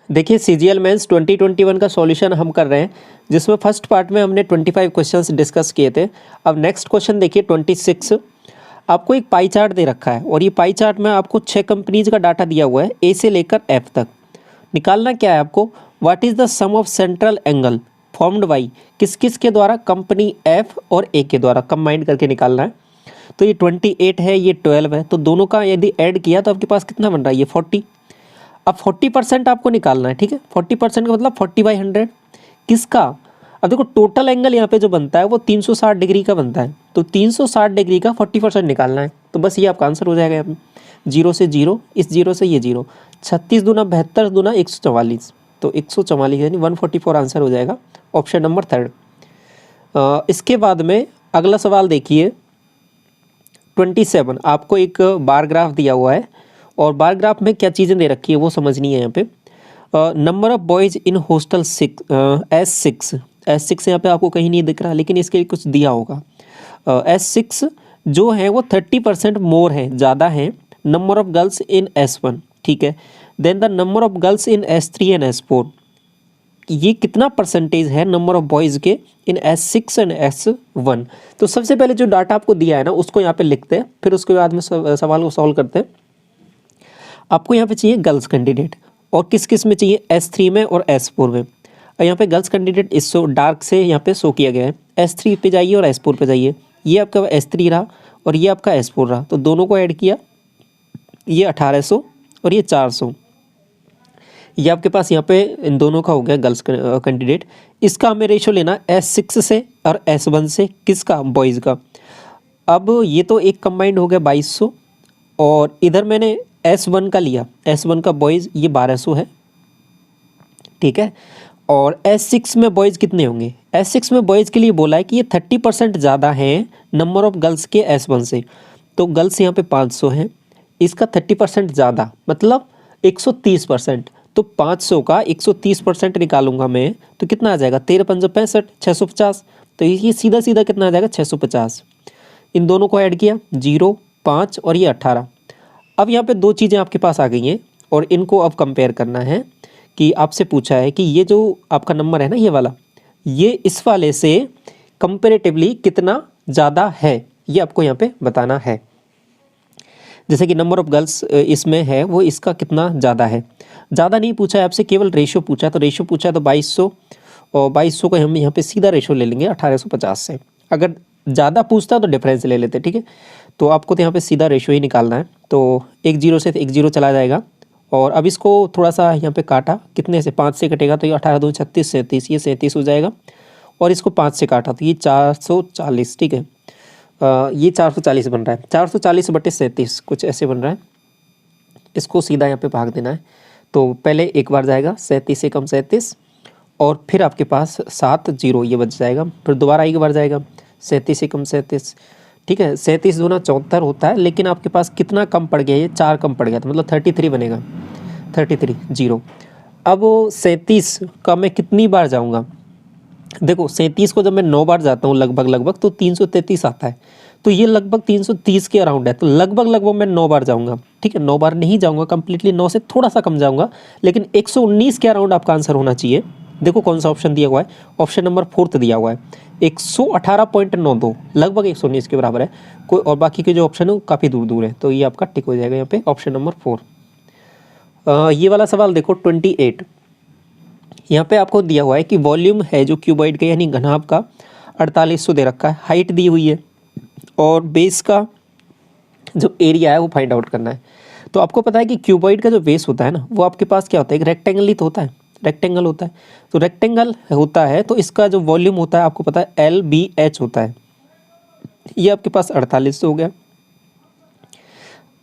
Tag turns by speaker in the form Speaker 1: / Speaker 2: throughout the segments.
Speaker 1: देखिए CGL mains 2021 का solution हम कर रहे हैं, जिसमें फर्स्ट पार्ट में हमने 25 क्वेश्चंस डिस्कस किए थे। अब नेक्स्ट क्वेश्चन देखिए 26। आपको एक पाई चार्ट दे रखा है और ये पाई चार्ट में आपको 6 कंपनीज का डाटा दिया हुआ है, ए से लेकर एफ तक। निकालना क्या है आपको, what is the sum of central angle formed by, किस किस के द्वारा, कंपनी एफ और ए के द्वारा कंबाइन करके निकालना है। तो ये 28 है, ये 12 है, तो दोनों का यदि ऐड किया तो आपके पास कितना बन रहा है, ये 40। अब 40% आपको निकालना है, ठीक है। 40% का मतलब 40/100 किसका। अब देखो टोटल एंगल यहाँ पे जो बनता है वो 360 डिग्री का बनता है, तो 360 डिग्री का 40% निकालना है। तो बस ये आपका आंसर हो जाएगा यहाँ पे, 0 से 0, इस 0 से ये 0, 36 दूना 72 दूना 144, तो 144 यानी 144 आंसर हो जाएगा, ऑप्शन नंबर 3। इसके बाद में अगला सवाल देखिए 27। आपको एक बार ग्राफ दिया हुआ है और बार ग्राफ में क्या चीज़ें दे रखी है वो समझनी है यहाँ पे। Number of boys in hostel S6 यहाँ पे आपको कहीं नहीं दिख रहा, लेकिन इसके लिए कुछ दिया होगा। S6 जो है वो 30% मोर है, ज़्यादा है, number of girls in S1, ठीक है। Then the number of girls in S3 and S4, ये कितना परसेंटेज है नंबर ऑफ बॉयज़ के इन S6 एंड S1। तो सबसे पहले जो डाटा आपको दिया है ना उसको यहाँ पे लिखते हैं, फिर उसके बाद में सवाल को सॉल्व करते हैं। आपको यहाँ पे चाहिए गर्ल्स कैंडिडेट, और किस किस में चाहिए, S3 में और S4 में। और यहाँ पे गर्ल्स कैंडिडेट इस डार्क से यहाँ पे शो किया गया है। S3 पे जाइए और S4 पे जाइए, ये आपका S3 रहा और ये आपका S4 रहा, तो दोनों को ऐड किया, ये 1800 और ये 400, ये आपके पास यहाँ पे इन दोनों का हो गया गर्ल्स कैंडिडेट। इसका हमें रेशो लेना S6 से और S1 से, किसका, बॉयज़ का। अब ये तो एक कंबाइंड हो गया 2200, और इधर मैंने S1 का लिया, S1 का बॉयज़ ये 1200 है, ठीक है। और S6 में बॉयज़ कितने होंगे, S6 में बॉयज़ के लिए बोला है कि ये 30% ज़्यादा है नंबर ऑफ गर्ल्स के S1 से, तो गर्ल्स यहाँ पे 500 हैं, इसका 30% ज़्यादा मतलब 130%, तो 500 का 130% निकालूंगा मैं तो कितना आ जाएगा, 13 5 65, 650, तो ये सीधा सीधा कितना आ जाएगा 650। इन दोनों को ऐड किया, 0 5 और ये 18। अब यहाँ पे दो चीज़ें आपके पास आ गई हैं और इनको अब कंपेयर करना है कि आपसे पूछा है कि ये जो आपका नंबर है ना ये वाला, ये इस वाले से कंपेरेटिवली कितना ज़्यादा है, ये आपको यहाँ पे बताना है। जैसे कि नंबर ऑफ़ गर्ल्स इसमें है वो इसका कितना ज़्यादा है, ज़्यादा नहीं पूछा है आपसे, केवल रेशो पूछा है। तो रेशो पूछा है तो 2200, और 2200 को हम यहाँ पे सीधा रेशो ले लेंगे 1850 से। अगर ज़्यादा पूछता तो डिफरेंस ले लेते, ठीक है। तो आपको तो यहाँ पे सीधा रेशो ही निकालना है, तो 1 0 से 1 0 चला जाएगा। और अब इसको थोड़ा सा यहाँ पे काटा, कितने से, 5 से कटेगा तो ये 18 2 36 37, ये 37 हो जाएगा। और इसको 5 से काटा तो ये 440, ठीक है। ये 440 बन रहा है, 440/37 कुछ ऐसे बन रहा है। इसको सीधा यहाँ पे भाग देना है, तो पहले एक बार जाएगा 37 से कम 37, और फिर आपके पास 7 0 ये बच जाएगा, फिर दोबारा एक बार जाएगा 37 से कम 37, ठीक है। 37 दूना 74 होता है, लेकिन आपके पास कितना कम पड़ गया, ये 4 कम पड़ गया, तो मतलब 33 बनेगा, 33 0। अब 37 का मैं कितनी बार जाऊँगा, देखो 37 को जब मैं 9 बार जाता हूँ लगभग तो 333 आता है, तो ये लगभग 330 के अराउंड है, तो लगभग मैं 9 बार जाऊँगा, ठीक है। 9 बार नहीं जाऊँगा कंप्लीटली, 9 से थोड़ा सा कम जाऊँगा, लेकिन 119 के अराउंड आपका आंसर होना चाहिए। देखो कौन सा ऑप्शन दिया हुआ है, ऑप्शन नंबर 4 दिया हुआ है, 118.92, लगभग 119 के बराबर है कोई, और बाकी के जो ऑप्शन है वो काफ़ी दूर दूर है, तो ये आपका टिक हो जाएगा यहाँ पे ऑप्शन नंबर 4। ये वाला सवाल देखो 28। यहाँ पे आपको दिया हुआ है कि वॉल्यूम है जो क्यूबॉइड का यानी घनाभ का 4800 दे रखा है, हाइट दी हुई है, और बेस का जो एरिया है वो फाइंड आउट करना है। तो आपको पता है कि क्यूबॉइड का जो बेस होता है ना वो आपके पास क्या होता है, एक रेक्टेंगल ही तो होता है, रेक्टेंगल होता है। तो रेक्टेंगल होता है तो इसका जो वॉल्यूम होता है आपको पता है LBH होता है, ये आपके पास 4800 हो गया।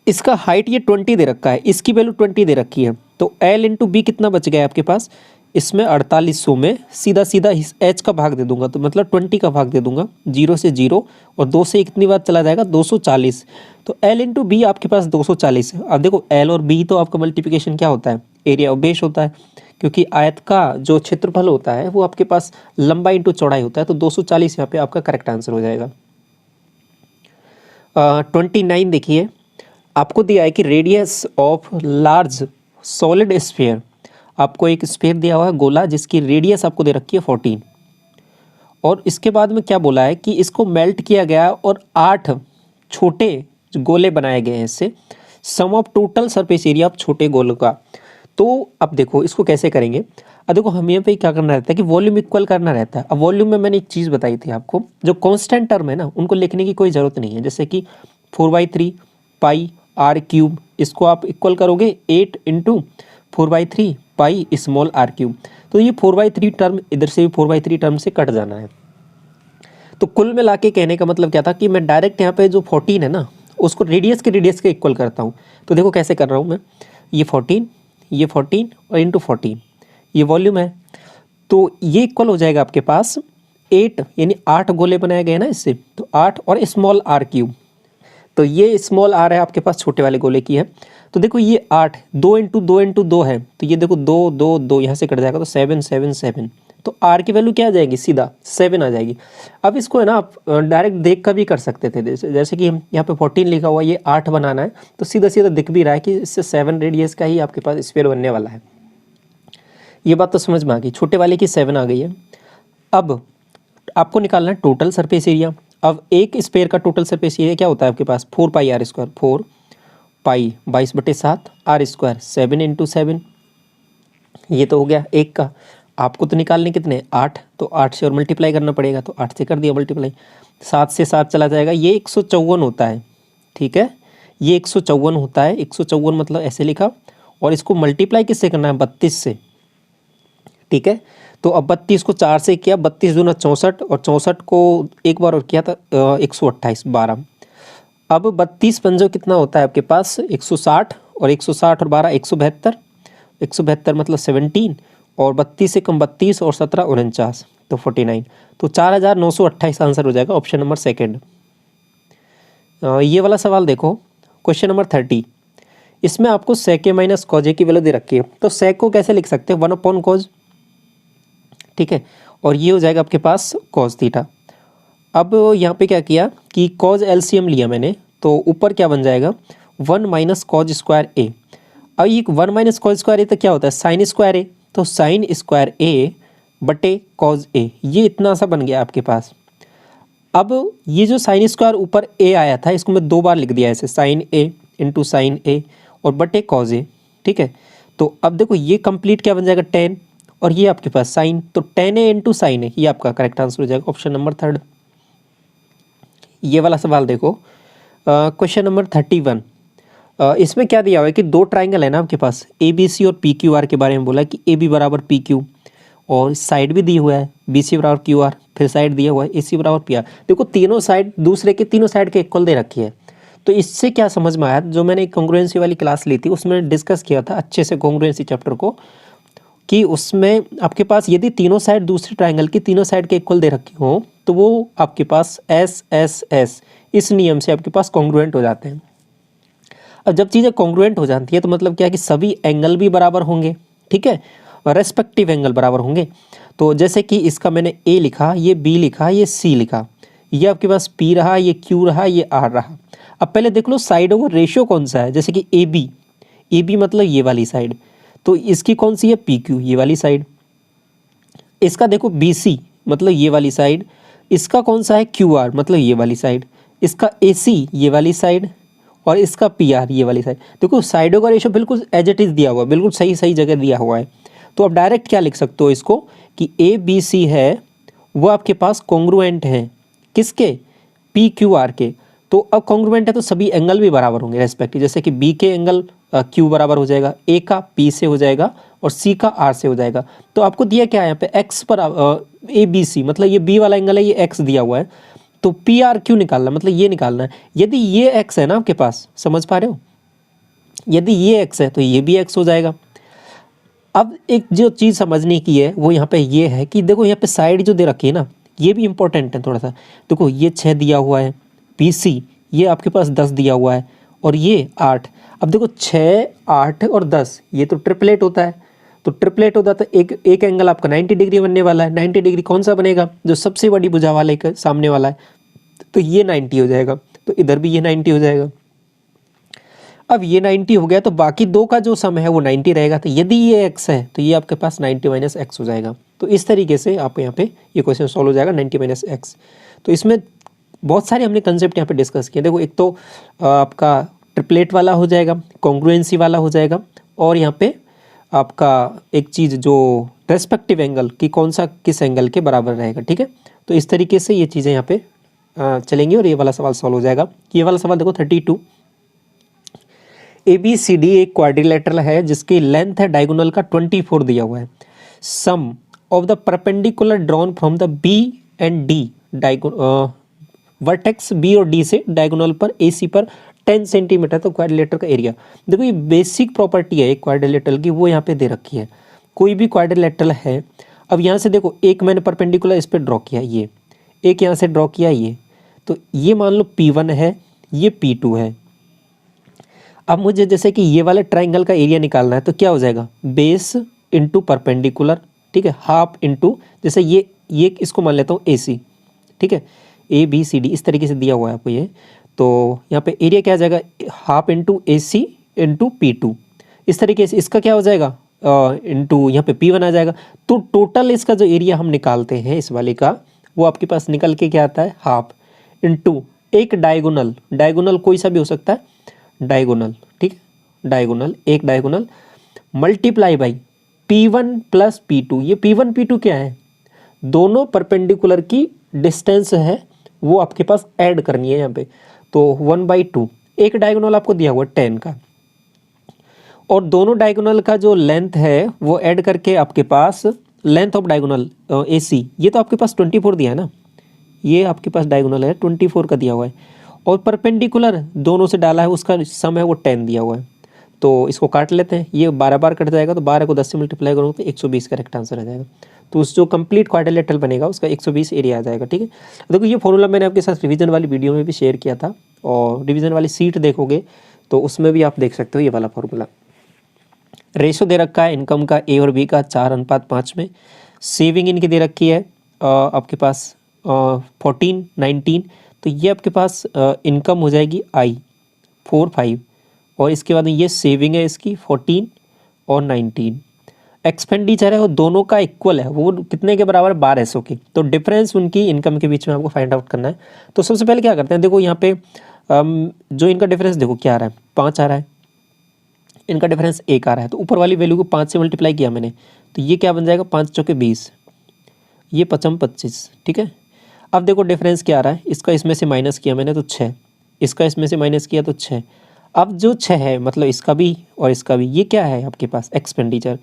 Speaker 1: इसका हाइट ये 20 दे रखा है, इसकी वैल्यू 20 दे रखी है, तो L इंटू बी कितना बच गया आपके पास, इसमें 4800 में सीधा सीधा इस H का भाग दे दूंगा, तो मतलब 20 का भाग दे दूंगा, 0 से 0 और 2 से कितनी बार चला जाएगा, 240, तो L इंटू बी आपके पास 240 है। अब देखो L और B तो आपका मल्टीप्लिकेशन क्या होता है, एरिया और बेस होता है, क्योंकि आयत का जो क्षेत्रफल होता है वो आपके पास लंबाई इंटू चौड़ाई होता है, तो 240 यहाँ पे आपका करेक्ट आंसर हो जाएगा। 29 देखिए, आपको दिया है कि radius of large solid sphere आपको एक स्फीयर दिया हुआ है गोला जिसकी रेडियस आपको दे रखी है 14, और इसके बाद में क्या बोला है कि इसको मेल्ट किया गया और 8 छोटे जो गोले बनाए गए हैं इससे, sum of total surface area of छोटे गोलों का। तो अब देखो इसको कैसे करेंगे। अब देखो हमें यहाँ पे क्या करना रहता है कि वॉल्यूम इक्वल करना रहता है। अब वॉल्यूम में मैंने एक चीज़ बताई थी आपको, जो कांस्टेंट टर्म है ना उनको लिखने की कोई ज़रूरत नहीं है। जैसे कि 4/3 पाई आर क्यूब, इसको आप इक्वल करोगे 8 into 4/3 pi small r cube. तो ये 4/3 टर्म इधर से भी 4/3 टर्म से कट जाना है। तो कुल मिला के कहने का मतलब क्या था कि मैं डायरेक्ट यहाँ पे जो 14 है ना उसको रेडियस के इक्वल करता हूँ। तो देखो कैसे कर रहा हूँ मैं, ये 14 और इंटू 14, ये वॉल्यूम है। तो ये इक्वल हो जाएगा आपके पास 8, यानी 8 गोले बनाए गए ना इससे, तो 8 और स्मॉल आर क्यूब। तो ये स्मॉल आर है आपके पास छोटे वाले गोले की है। तो देखो ये 8, 2 इंटू 2 है, तो ये देखो 2 2 2 यहाँ से कट जाएगा, तो 7 7 7। तो आर की वैल्यू क्या आ जाएगी, सीधा 7 आ जाएगी। अब इसको है ना आप डायरेक्ट देख कर भी कर सकते थे, जैसे कि यहाँ पे 14 लिखा हुआ, ये 8 बनाना है, तो सीधा सीधा दिख भी रहा है कि इससे 7 रेडियस का ही आपके पास स्फीयर बनने वाला है। ये बात तो समझ में आ गई, छोटे वाले की 7 आ गई है। अब आपको निकालना है टोटल सरफेस एरिया। अब एक स्फीयर का टोटल सरफेस एरिया क्या होता है आपके पास, 4 pi R square, 4 pi 22/7 R square, 7 into 7। ये तो हो गया एक का। आपको तो निकालने कितने, 8, तो 8 से और मल्टीप्लाई करना पड़ेगा, तो 8 से कर दिया मल्टीप्लाई, 7 से 7 चला जाएगा, ये 154 होता है। ठीक है, ये 154 होता है। 154 मतलब ऐसे लिखा, और इसको मल्टीप्लाई किससे करना है, 32 से। ठीक है, तो अब 32 को 4 से किया, 32 दूना 64, और 64 को एक बार और किया था 128, 12। अब 32 पंजों कितना होता है आपके पास, 160, और 160 और 12 172, 172 मतलब 17, और 32 से कम 32 और 17 49, तो 49। तो 4928 आंसर हो जाएगा, ऑप्शन नंबर सेकेंड। ये वाला सवाल देखो, क्वेश्चन नंबर 30। इसमें आपको सेक ए माइनस कॉज ए की वैल्यू दे रखी है। तो सेक को कैसे लिख सकते हैं, 1/कॉज। ठीक है, और ये हो जाएगा आपके पास कॉज थीटा। अब यहाँ पे क्या किया कि कॉज एलसीएम लिया मैंने, तो ऊपर क्या बन जाएगा, 1 माइनस कॉज स्क्वायर ए। अब ये 1 माइनस कॉज स्क्वायर ए तो क्या होता है, साइन स्क्वायर ए, तो साइन स्क्वायर ए बटे कॉज ए, ये इतना सा बन गया आपके पास। अब ये जो साइन स्क्वायर ऊपर ए आया था, इसको मैं 2 बार लिख दिया ऐसे, साइन ए इंटू साइन ए और बटे कॉज ए। ठीक है, तो अब देखो ये कंप्लीट क्या बन जाएगा, 10, और ये आपके पास साइन, तो 10 ए इंटू साइन ए, ये आपका करेक्ट आंसर हो जाएगा, ऑप्शन नंबर 3। ये वाला सवाल देखो, क्वेश्चन नंबर 31। इसमें क्या दिया हुआ है कि 2 ट्राइंगल है ना आपके पास, ए बी सी और पी क्यू आर के बारे में बोला कि ए बी बराबर पी क्यू, और साइड भी दी हुआ है बी सी बराबर क्यू आर, फिर साइड दिया हुआ है ए सी बराबर पी आर। देखो तीनों साइड दूसरे के, तीनों साइड के इक्वल दे रखी है। तो इससे क्या समझ में आया, जो मैंने कॉन्ग्रुएंसी वाली क्लास ली थी उसमें डिस्कस किया था अच्छे से कॉन्ग्रुएंसी चैप्टर को, कि उसमें आपके पास यदि तीनों साइड दूसरे ट्राइंगल की तीनों साइड के इक्वल दे रखी हो, तो वो आपके पास एस एस एस इस नियम से आपके पास कॉन्ग्रुएंट हो जाते हैं। अब जब चीज़ें कॉन्ग्रुएंट हो जाती है तो मतलब क्या है कि सभी एंगल भी बराबर होंगे। ठीक है, रेस्पेक्टिव एंगल बराबर होंगे। तो जैसे कि इसका मैंने ए लिखा, ये बी लिखा, ये सी लिखा, ये आपके पास पी रहा, ये क्यू रहा, ये आर रहा। अब पहले देख लो साइडों का रेशियो कौन सा है, जैसे कि ए बी मतलब ये वाली साइड, तो इसकी कौन सी है, पी क्यू, ये वाली साइड। इसका देखो बी सी मतलब ये वाली साइड, इसका कौन सा है, क्यू आर मतलब ये वाली साइड, इसका ए सी ये वाली साइड, और इसका पी आर ये वाली साइड। देखो साइडों का रेशियो बिल्कुल एज इट इज़ दिया हुआ है, बिल्कुल सही सही जगह दिया हुआ है। तो अब डायरेक्ट क्या लिख सकते हो इसको कि ए बी सी है वो आपके पास कॉन्ग्रुएंट है किसके, पी क्यू आर के। तो अब कॉन्ग्रुएंट है तो सभी एंगल भी बराबर होंगे रेस्पेक्टिव, जैसे कि बी के एंगल क्यू बराबर हो जाएगा, ए का पी से हो जाएगा, और सी का आर से हो जाएगा। तो आपको दिया क्या है यहाँ पे, एक्स पर ए बी सी मतलब ये बी वाला एंगल है, ये एक्स दिया हुआ है, तो पी आर क्यू निकालना मतलब ये निकालना है। यदि ये एक्स है ना आपके पास, समझ पा रहे हो, यदि ये एक्स है तो ये भी एक्स हो जाएगा। अब एक जो चीज़ समझने की है वो यहाँ पे ये है कि देखो यहाँ पे साइड जो दे रखी है ना, ये भी इंपॉर्टेंट है थोड़ा सा। देखो ये 6 दिया हुआ है, पी सी ये आपके पास 10 दिया हुआ है, और ये 8। अब देखो 6 8 और 10 ये तो ट्रिपलेट होता है, तो ट्रिपलेट होता है तो एक एंगल आपका 90 डिग्री बनने वाला है। 90 डिग्री कौन सा बनेगा, जो सबसे बड़ी भुजा वाले का सामने वाला है, तो ये 90 हो जाएगा, तो इधर भी ये 90 हो जाएगा। अब ये 90 हो गया तो बाकी दो का जो सम है वो 90 रहेगा। तो यदि ये x है तो ये आपके पास 90 माइनस एक्स हो जाएगा। तो इस तरीके से आप यहाँ पे ये क्वेश्चन सॉल्व हो जाएगा 90 माइनस एक्स। तो इसमें बहुत सारे हमने कंसेप्ट यहाँ पे डिस्कस किए। देखो एक तो आपका ट्रिपलेट वाला हो जाएगा, कॉन्ग्रुएंसी वाला हो जाएगा, और यहाँ पे आपका एक चीज़ जो रेस्पेक्टिव एंगल कि कौन सा किस एंगल के बराबर रहेगा। ठीक है, तो इस तरीके से ये चीज़ें यहाँ पे चलेंगी और ये वाला सवाल सॉल्व हो जाएगा। ये वाला सवाल देखो 32, ABCD एक क्वाड्रिलेटरल है जिसकी लेंथ है डायगोनल का 24 दिया हुआ है। Sum of the perpendicular drawn from the B and D vertex B और D से डायगोनल पर AC पर 10 सेंटीमीटर। तो क्वाड्रिलेटर का एरिया देखो, ये बेसिक प्रॉपर्टी है एक क्वाड्रिलेटरल की, वो यहाँ पे दे रखी है। कोई भी क्वाड्रिलेटरल है, अब यहाँ से देखो एक मैंने परपेंडिकुलर इस पर ड्रॉ किया, ये एक यहाँ से ड्रॉ किया, ये तो ये मान लो P1 है, ये P2 है। अब मुझे जैसे कि ये वाले ट्राइंगल का एरिया निकालना है तो क्या हो जाएगा, बेस इंटू परपेंडिकुलर, ठीक है, हाफ इंटू जैसे ये इसको मान लेता हूँ AC, ठीक है, ABCD इस तरीके से दिया हुआ है आपको ये। तो यहाँ पे एरिया क्या आ जाएगा, half into AC into P2, इस तरीके से इसका क्या हो जाएगा इंटू यहाँ पे P1 आ जाएगा। तो टोटल इसका जो एरिया हम निकालते हैं इस वाले का, वो आपके पास निकल के क्या आता है, हाफ इंटू एक डायगोनल, डायगोनल कोई सा भी हो सकता है, डायगोनल, ठीक है, डायगोनल एक diagonal multiply by P1 plus P2। ये P1 P2 क्या है, दोनों परपेंडिकुलर की डिस्टेंस है, वो आपके पास ऐड करनी है यहाँ पे। तो 1/2 एक डायगोनल आपको दिया हुआ 10 का, और दोनों डायगोनल का जो लेंथ है वो ऐड करके आपके पास लेंथ ऑफ डायगोनल AC, ये तो आपके पास 24 दिया है ना, ये आपके पास डायगोनल है 24 का दिया हुआ है, और परपेंडिकुलर दोनों से डाला है उसका सम है वो 10 दिया हुआ है। तो इसको काट लेते हैं, ये 12 बार कट जाएगा, तो 12 को 10 से मल्टीप्लाई करूँगा तो 120 करेक्ट आंसर आ जाएगा। तो उस जो कंप्लीट क्वाड्रिलेटरल बनेगा उसका 120 एरिया आ जाएगा। ठीक है, देखो ये फॉर्मूला मैंने आपके साथ रिवीजन वाली वीडियो में भी शेयर किया था, और रिवीजन वाली सीट देखोगे तो उसमें भी आप देख सकते हो ये वाला फॉर्मूला। रेशो दे रखा है इनकम का A और B का 4:5 में। सेविंग इनकी दे रखी है आपके पास 14-19, तो ये आपके पास इनकम हो जाएगी I 4-5, और इसके बाद ये सेविंग है इसकी 14 और 19। एक्सपेंडिचर है वो दोनों का इक्वल है, वो कितने के बराबर, 1200 की। तो डिफरेंस उनकी इनकम के बीच में आपको फाइंड आउट करना है। तो सबसे पहले क्या करते हैं, देखो यहाँ पे जो इनका डिफरेंस देखो क्या आ रहा है, 5 आ रहा है, इनका डिफरेंस 1 आ रहा है। तो ऊपर वाली वैल्यू को 5 से मल्टीप्लाई किया मैंने, तो ये क्या बन जाएगा, 5 चौके 20, ये 25। ठीक है, अब देखो डिफरेंस क्या आ रहा है, इसका इसमें से माइनस किया मैंने तो 6, इसका इसमें से माइनस किया तो 6। अब जो 6 है मतलब इसका भी और इसका भी, ये क्या है आपके पास एक्सपेंडिचर।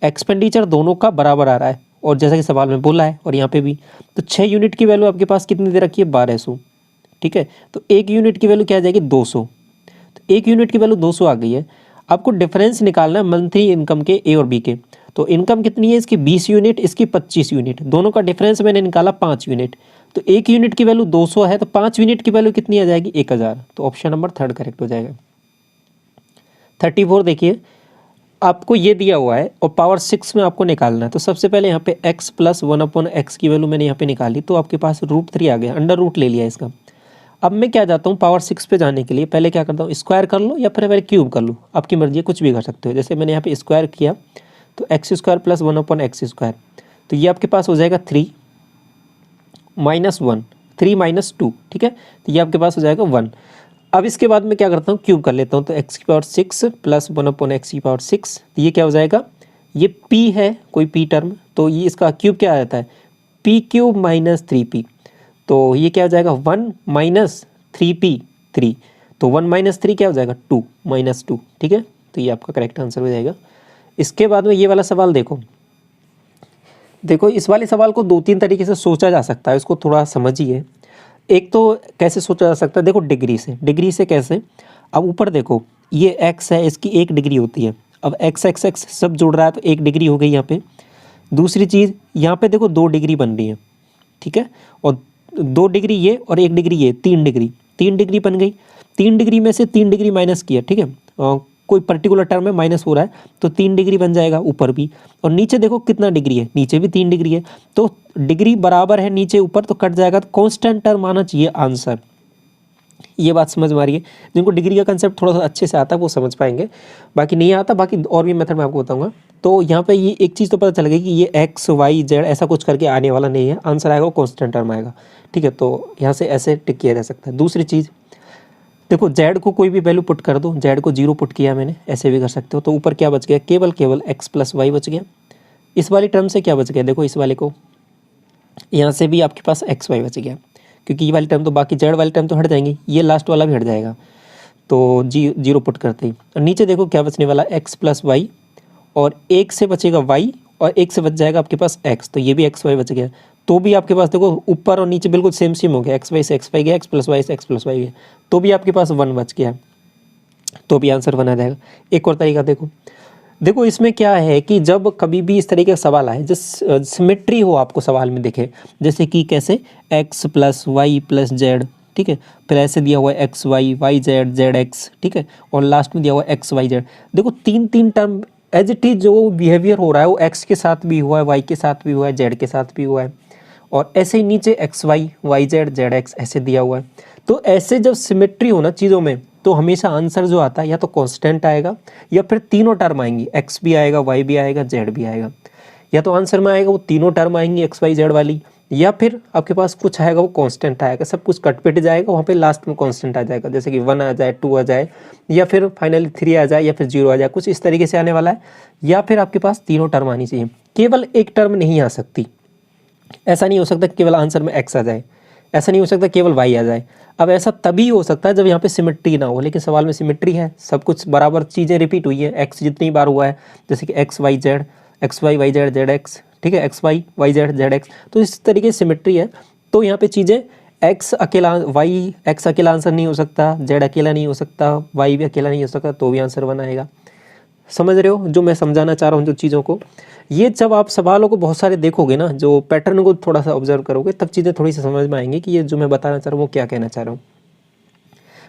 Speaker 1: एक्सपेंडिचर दोनों का बराबर आ रहा है, और जैसा कि सवाल में बोला है और यहाँ पे भी, तो 6 यूनिट की वैल्यू आपके पास कितनी दे रखी है, 1200। ठीक है, तो 1 यूनिट की वैल्यू क्या आ जाएगी, 200। तो 1 यूनिट की वैल्यू 200 आ गई है। आपको डिफरेंस निकालना है मंथली इनकम के A और B के। तो इनकम कितनी है इसकी 20 यूनिट, इसकी 25 यूनिट, दोनों का डिफरेंस मैंने निकाला 5 यूनिट। तो 1 यूनिट की वैल्यू 200 है, तो 5 यूनिट की वैल्यू कितनी आ जाएगी, 1000। तो ऑप्शन नंबर 3 करेक्ट हो जाएगा। 34 देखिए, आपको ये दिया हुआ है और पावर 6 में आपको निकालना है। तो सबसे पहले यहाँ पे x + 1/x की वैल्यू मैंने यहाँ पे निकाली, तो आपके पास √3 आ गया, अंडर रूट ले लिया इसका। अब मैं क्या जाता हूँ पावर 6 पे जाने के लिए, पहले क्या करता हूँ, स्क्वायर कर लो या फिर पहले क्यूब कर लो, आपकी मर्जी है, कुछ भी कर सकते हो। जैसे मैंने यहाँ पे स्क्वायर किया तो x² + 1/x², तो ये आपके पास हो जाएगा 3 - 1, 3 - 2। ठीक है, तो ये आपके पास हो जाएगा 1। अब इसके बाद मैं क्या करता हूँ, क्यूब कर लेता हूँ, तो x⁶ + 1/x⁶, तो ये क्या हो जाएगा, ये p है कोई p टर्म, तो ये इसका क्यूब क्या आ जाता है, p³ - 3p, तो ये क्या हो जाएगा 1 - 3p 3, तो 1 - 3 क्या हो जाएगा 2 - 2। ठीक है, तो ये आपका करेक्ट आंसर हो जाएगा। इसके बाद में ये वाला सवाल देखो इस वाले सवाल को 2-3 तरीके से सोचा जा सकता है, इसको थोड़ा समझिए। एक तो कैसे सोचा जा सकता है, देखो डिग्री से कैसे, अब ऊपर देखो ये x है, इसकी 1 डिग्री होती है। अब x सब जुड़ रहा है तो 1 डिग्री हो गई यहाँ पे। दूसरी चीज़ यहाँ पे देखो 2 डिग्री बन रही है, ठीक है, और 2 डिग्री ये और 1 डिग्री ये, 3 डिग्री बन गई। 3 डिग्री में से 3 डिग्री माइनस किया, ठीक है, कोई पर्टिकुलर टर्म में माइनस हो रहा है तो 3 डिग्री बन जाएगा ऊपर भी, और नीचे देखो कितना डिग्री है, नीचे भी 3 डिग्री है, तो डिग्री बराबर है नीचे ऊपर, तो कट जाएगा, तो कांस्टेंट टर्म आना चाहिए आंसर। ये बात समझ में आ रही है? जिनको डिग्री का कंसेप्ट थोड़ा सा अच्छे से आता है वो समझ पाएंगे, बाकी नहीं आता बाकी और भी मेथड मैं आपको बताऊंगा। तो यहाँ पे ये एक चीज़ तो पता चल गई कि ये एक्स वाई जेड ऐसा कुछ करके आने वाला नहीं है, आंसर आएगा वो कॉन्स्टेंट टर्म आएगा, ठीक है। तो यहाँ से ऐसे टिक किया जा सकता है। दूसरी चीज़ देखो, जेड को कोई भी वैल्यू पुट कर दो, जेड को 0 पुट किया मैंने, ऐसे भी कर सकते हो। तो ऊपर क्या बच गया, केवल एक्स प्लस वाई बच गया। इस वाली टर्म से क्या बच गया, देखो इस वाले को, यहाँ से भी आपके पास एक्स वाई बच गया, क्योंकि ये वाली टर्म तो बाकी जेड वाली टर्म तो हट जाएंगी, ये लास्ट वाला भी हट जाएगा। तो 0 पुट करते ही और नीचे देखो क्या बचने वाला, एक्स प्लस वाई, और एक से बचेगा वाई और एक से बच जाएगा आपके पास एक्स, तो ये भी एक्स वाई बच गया। तो भी आपके पास देखो ऊपर और नीचे बिल्कुल सेम हो गया, एक्स वाई से एक्स वाई गया, एक्स प्लस वाई से एक्स प्लस वाई गया, तो भी आपके पास 1 बच गया, तो भी आंसर बना जाएगा। एक और तरीका देखो इसमें क्या है कि जब कभी भी इस तरीके का सवाल आए जिस सिमेट्री हो आपको सवाल में दिखे, जैसे कि कैसे x plus y plus z, ठीक है, फिर ऐसे दिया हुआ है x y z z x, ठीक है, और लास्ट में दिया हुआ है एक्स वाई जेड। देखो तीन टर्म एज इट इज जो बिहेवियर हो रहा है वो एक्स के साथ भी हुआ है, वाई के साथ भी हुआ है, जेड के साथ भी हुआ है, और ऐसे ही नीचे x y z z x ऐसे दिया हुआ है। तो ऐसे जब सिमेट्री हो ना चीज़ों में, तो हमेशा आंसर जो आता है या तो कांस्टेंट आएगा या फिर तीनों टर्म आएंगी, एक्स भी आएगा, वाई भी आएगा, जेड भी आएगा। या तो आंसर में आएगा वो तीनों टर्म आएंगी एक्स वाई जेड वाली, या फिर आपके पास कुछ आएगा वो कांस्टेंट आएगा, सब कुछ कट पिट जाएगा, वहाँ पे लास्ट में कांस्टेंट आ जाएगा, जैसे कि 1 आ जाए, 2 आ जाए, या फिर फाइनली 3 आ जाए, या फिर 0 आ जाए, कुछ इस तरीके से आने वाला है। या फिर आपके पास तीनों टर्म आनी चाहिए, केवल एक टर्म नहीं आ सकती। ऐसा नहीं हो सकता केवल आंसर में एक्स आ जाए, ऐसा नहीं हो सकता केवल वाई आ जाए। अब ऐसा तभी हो सकता है जब यहाँ पे सिमेट्री ना हो, लेकिन सवाल में सिमेट्री है, सब कुछ बराबर चीज़ें रिपीट हुई है, एक्स जितनी बार हुआ है, जैसे कि x y y z z x, ठीक है, x y z z x, तो इस तरीके से सिमेट्री है। तो यहाँ पे चीज़ें एक्स अकेला आंसर नहीं हो सकता, जेड अकेला नहीं हो सकता, वाई भी अकेला नहीं हो सकता, तो भी आंसर बनाएगा। समझ रहे हो जो मैं समझाना चाह रहा हूँ जो चीज़ों को? ये जब आप सवालों को बहुत सारे देखोगे ना, जो पैटर्न को थोड़ा सा ऑब्जर्व करोगे, तब चीज़ें थोड़ी सी समझ में आएंगी कि ये जो मैं बताना चाह रहा हूँ वो क्या कहना चाह रहा हूँ।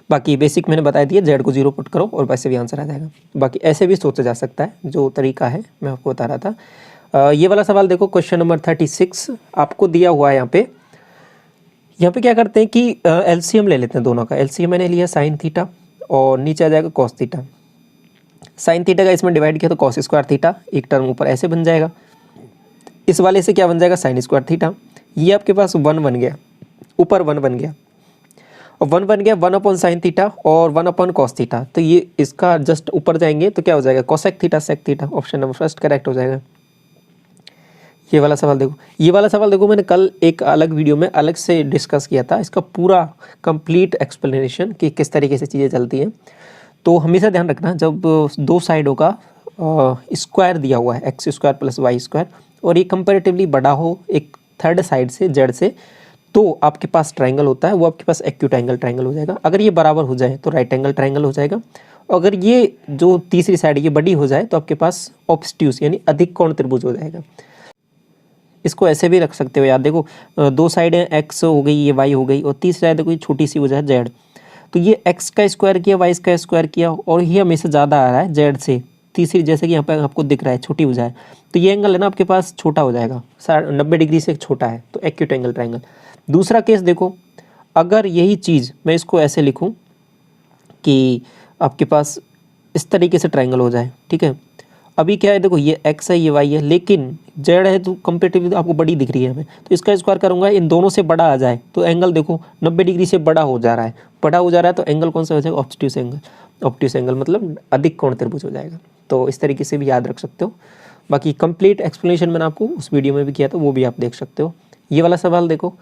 Speaker 1: बाकी बेसिक मैंने बता दिया, जेड को 0 पुट करो और वैसे भी आंसर आ जाएगा। बाकी ऐसे भी सोचा जा सकता है, जो तरीका है मैं आपको बता रहा था। ये वाला सवाल देखो, क्वेश्चन नंबर 36 आपको दिया हुआ है। यहाँ पे क्या करते हैं कि एलसीएम ले लेते हैं दोनों का। एलसीएम मैंने लिया साइन थीटा और नीचे आ जाएगा कॉस थीटा। साइन थीटा का इसमें डिवाइड किया तो कॉस स्क्वायर थीटा, एक टर्म ऊपर ऐसे बन जाएगा, इस वाले से क्या बन जाएगा, साइन स्क्वायर थीटा। ये आपके पास 1 बन गया, ऊपर 1 बन गया, और 1 बन गया 1 अपॉन साइन थीटा और 1 अपॉन कॉस थीटा। तो ये इसका जस्ट ऊपर जाएंगे तो क्या हो जाएगा, cosec theta sec theta. Option number first correct हो जाएगा। ये वाला सवाल देखो, मैंने कल एक अलग वीडियो में अलग से डिस्कस किया था, इसका पूरा कंप्लीट एक्सप्लेनेशन कि किस तरीके से चीज़ें चलती हैं। तो हमेशा ध्यान रखना, जब दो साइडों का स्क्वायर दिया हुआ है, x square plus y square, और ये कंपैरेटिवली बड़ा हो एक थर्ड साइड से, जेड से, तो आपके पास ट्रायंगल होता है, वो आपके पास एक्यूट एंगल ट्रायंगल हो जाएगा। अगर ये बराबर हो जाए तो राइट एंगल ट्रायंगल हो जाएगा। अगर ये जो तीसरी साइड ये बड़ी हो जाए तो आपके पास ऑब्स्ट्यूस यानी अधिक कोण त्रिभुज हो जाएगा। इसको ऐसे भी रख सकते हो यार, देखो दो साइडें एक्स हो गई, ये वाई हो गई, और तीसरी साइड देखो ये छोटी सी हो जाए जेड, तो ये एक्स का स्क्वायर किया, वाई का स्क्वायर किया, और ये हमेशा ज़्यादा आ रहा है जेड से। तीसरी जैसे कि यहाँ पर आपको दिख रहा है छोटी हो जाए, तो ये एंगल है ना आपके पास छोटा हो जाएगा, 90 डिग्री से छोटा है, तो एक्यूट एंगल ट्रायंगल। दूसरा केस देखो, अगर यही चीज़ मैं इसको ऐसे लिखूँ कि आपके पास इस तरीके से ट्रायंगल हो जाए, ठीक है। अभी क्या है, देखो ये एक्स है, ये वाई है, लेकिन जेड है तो कंपेरेटिवली आपको बड़ी दिख रही है हमें, तो इसका स्क्वायर करूँगा, इन दोनों से बड़ा आ जाए, तो एंगल देखो 90 डिग्री से बड़ा हो जा रहा है, तो एंगल कौन सा हो जाएगा, ऑब्ट्यूस एंगल मतलब अधिक कोण त्रिभुज हो जाएगा। तो इस तरीके से भी याद रख सकते हो। बाकी कंप्लीट एक्सप्लेनेशन मैंने आपको उस वीडियो में भी किया था, वो भी आप देख सकते हो। ये वाला सवाल देखो,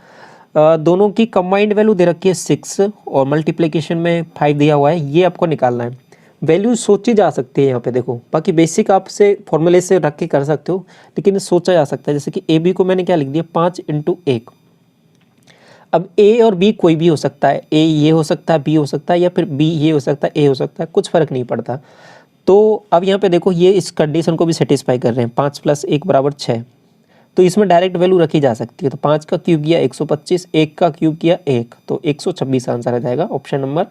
Speaker 1: दोनों की कंबाइंड वैल्यू दे रखी है 6 और मल्टीप्लिकेशन में 5 दिया हुआ है, ये आपको निकालना है। वैल्यू सोची जा सकती है यहाँ पे देखो, बाकी बेसिक आपसे फॉर्मूले से रख के कर सकते हो, लेकिन सोचा जा सकता है। जैसे कि ए बी को मैंने क्या लिख दिया, 5 × 1। अब ए और बी कोई भी हो सकता है, ए ये हो सकता है, बी हो सकता है, या फिर बी ये हो सकता है, ए हो सकता है, कुछ फर्क नहीं पड़ता। तो अब यहाँ पे देखो ये इस कंडीशन को भी सेटिस्फाई कर रहे हैं, 5 + 1 = 6, तो इसमें डायरेक्ट वैल्यू रखी जा सकती है। तो 5 का क्यूब किया 125, 1 का क्यूब किया 1, तो 126 आंसर आ जाएगा। ऑप्शन नंबर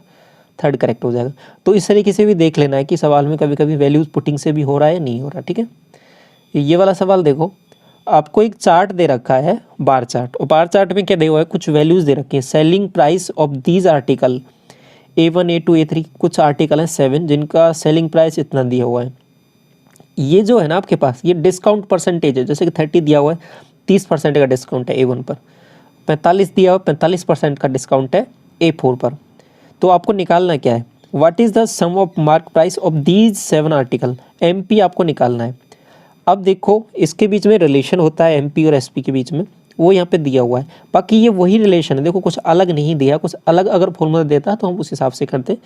Speaker 1: 3 करेक्ट हो जाएगा। तो इस तरीके से भी देख लेना है कि सवाल में कभी कभी वैल्यूज पुटिंग से भी हो रहा है, नहीं हो रहा, ठीक है। ये वाला सवाल देखो, आपको एक चार्ट दे रखा है, बार चार्ट, और बार चार्ट में क्या दिया हुआ है, कुछ वैल्यूज दे रखी है। Selling price of these article A1 A2 A3 कुछ आर्टिकल हैं 7 जिनका सेलिंग प्राइस इतना दिया हुआ है। ये जो है ना आपके पास ये डिस्काउंट परसेंटेज है, जैसे कि 30 दिया हुआ है 30% का डिस्काउंट है A1 पर, 45 दिया हुआ 45% का डिस्काउंट है A4 पर। तो आपको निकालना क्या है, what is the sum of mark price of these 7 article, MP आपको निकालना है। अब देखो इसके बीच में रिलेशन होता है MP और SP के बीच में, वो यहाँ पे दिया हुआ है। बाकी ये वही रिलेशन है, देखो कुछ अलग नहीं दिया, कुछ अलग अगर फॉर्मूला देता तो हम उस हिसाब से करते।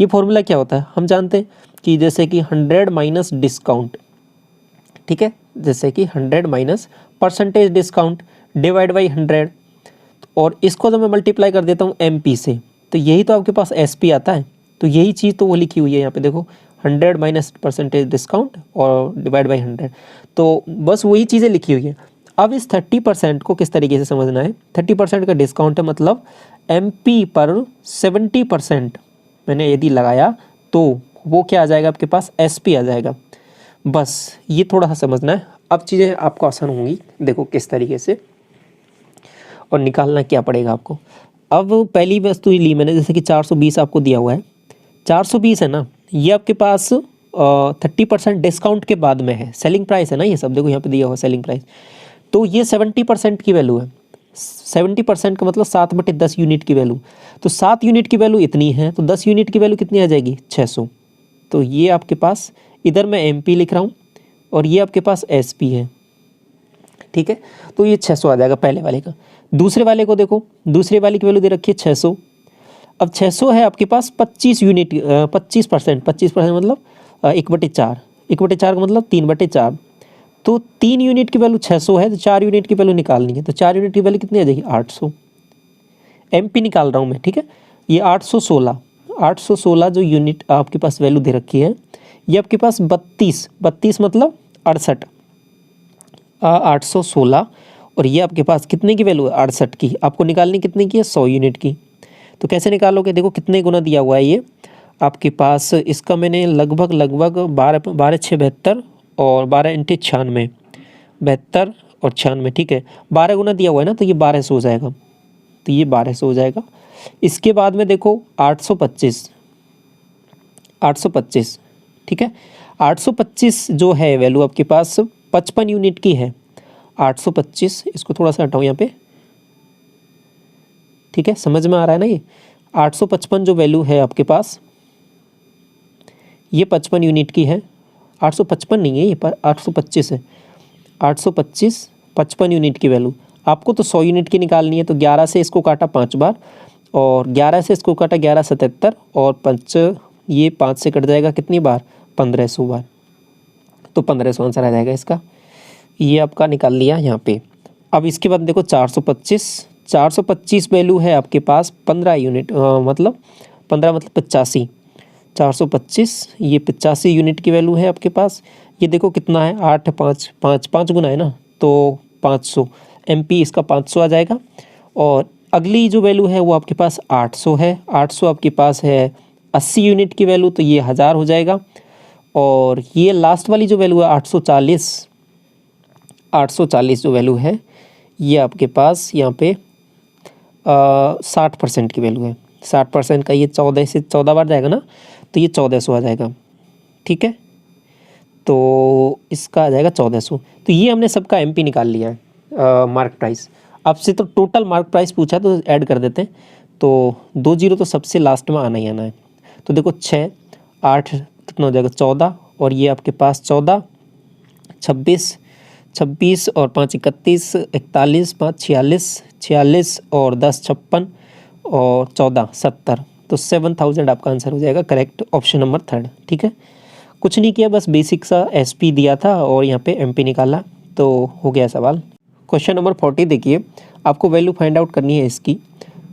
Speaker 1: ये फॉर्मूला क्या होता है, हम जानते हैं कि जैसे कि 100 माइनस डिस्काउंट, ठीक है, जैसे कि 100 minus percentage discount divide by 100, और इसको जब मैं मल्टीप्लाई कर देता हूँ MP से, तो यही तो आपके पास SP आता है। तो यही चीज़ तो वो लिखी हुई है यहाँ पे, देखो 100 माइनस परसेंटेज डिस्काउंट और डिवाइड बाई 100, तो बस वही चीज़ें लिखी हुई है। अब इस 30% को किस तरीके से समझना है, 30% का डिस्काउंट है, मतलब MP पर 70% मैंने यदि लगाया तो वो क्या आ जाएगा आपके पास, SP आ जाएगा। बस ये थोड़ा सा समझना है, अब चीज़ें आपको आसान होंगी, देखो किस तरीके से और निकालना क्या पड़ेगा आपको। अब पहली वस्तु ली मैंने, जैसे कि 420 आपको दिया हुआ है, 420 है ना, ये आपके पास 30% डिस्काउंट के बाद में है, सेलिंग प्राइस है ना ये सब, देखो यहाँ पे दिया हुआ है सेलिंग प्राइस। तो ये 70% की वैल्यू है, 70% का मतलब 7/10 यूनिट की वैल्यू, तो 7 यूनिट की वैल्यू इतनी है, तो 10 यूनिट की वैल्यू कितनी आ जाएगी, 600। तो ये आपके पास, इधर मैं MP लिख रहा हूँ और ये आपके पास SP है, ठीक है। तो ये 600 आ जाएगा पहले वाले का। दूसरे वाले को देखो, दूसरे वाले की वैल्यू दे रखी है 600। अब 600 है आपके पास 25 यूनिट, 25%, 25% मतलब 1/4, 1/4 का मतलब 3/4। तो 3 यूनिट की वैल्यू 600 है, तो 4 यूनिट की वैल्यू निकालनी है, तो 4 यूनिट की वैल्यू कितनी आ जाएगी, 800। MP निकाल रहा हूँ मैं, ठीक है। ये 816 जो यूनिट आपके पास वैल्यू दे रखी है, ये आपके पास 32 मतलब 68, 816, और ये आपके पास कितने की वैल्यू है, 68 की। आपको निकालनी कितने की है, 100 यूनिट की। तो कैसे निकालोगे, देखो कितने गुना दिया हुआ है ये आपके पास, इसका मैंने लगभग 12 6 72 और 12 × 96, 72 और 96, ठीक है, 12 गुना दिया हुआ है ना, तो ये 1200 हो जाएगा, तो ये 1200 हो जाएगा। इसके बाद में देखो 825, ठीक है, 825 जो है वैल्यू आपके पास 55 यूनिट की है, 825, इसको थोड़ा सा हटाओ यहाँ पे, ठीक है, समझ में आ रहा है ना। ये 855 जो वैल्यू है आपके पास, ये 55 यूनिट की है, 855 नहीं है ये, पर 825 है, 825 55 यूनिट की वैल्यू। आपको तो 100 यूनिट की निकालनी है, तो 11 से इसको काटा 5 बार, और 11 से इसको काटा 11 77, और 5 ये 5 से कट जाएगा कितनी बार, 1500 बार, तो 1500 आंसर आ जाएगा इसका। ये आपका निकाल लिया यहाँ पे। अब इसके बाद देखो 425 वैल्यू है आपके पास 15 यूनिट, मतलब 15 मतलब 85, 425 ये 85 यूनिट की वैल्यू है आपके पास। ये देखो कितना है, 8 5 5 5 गुना है ना, तो 500, MP इसका 500 आ जाएगा। और अगली जो वैल्यू है वो आपके पास 800 है, 800 आपके पास है 80 यूनिट की वैल्यू, तो ये 1000 हो जाएगा। और ये लास्ट वाली जो वैल्यू है 840 जो वैल्यू है, ये आपके पास यहाँ पे 60% की वैल्यू है, 60% का ये 14 से 14 बार जाएगा ना, तो ये 1400 आ जाएगा, ठीक है। तो इसका आ जाएगा 1400। तो ये हमने सबका MP निकाल लिया है, मार्क प्राइस। आपसे तो टोटल मार्क प्राइस पूछा तो ऐड कर देते हैं, तो 2 जीरो तो सबसे लास्ट में आना ही आना है। तो देखो 6 8 कितना हो जाएगा, 14, और ये आपके पास 14 26 और 5 31, 41 5 46 और 10 56 और 14 70, तो 7000 आपका आंसर हो जाएगा, करेक्ट ऑप्शन नंबर 3, ठीक है। कुछ नहीं किया, बस बेसिक सा SP दिया था और यहाँ पे MP निकाला, तो हो गया सवाल। क्वेश्चन नंबर 40 देखिए, आपको वैल्यू फाइंड आउट करनी है इसकी।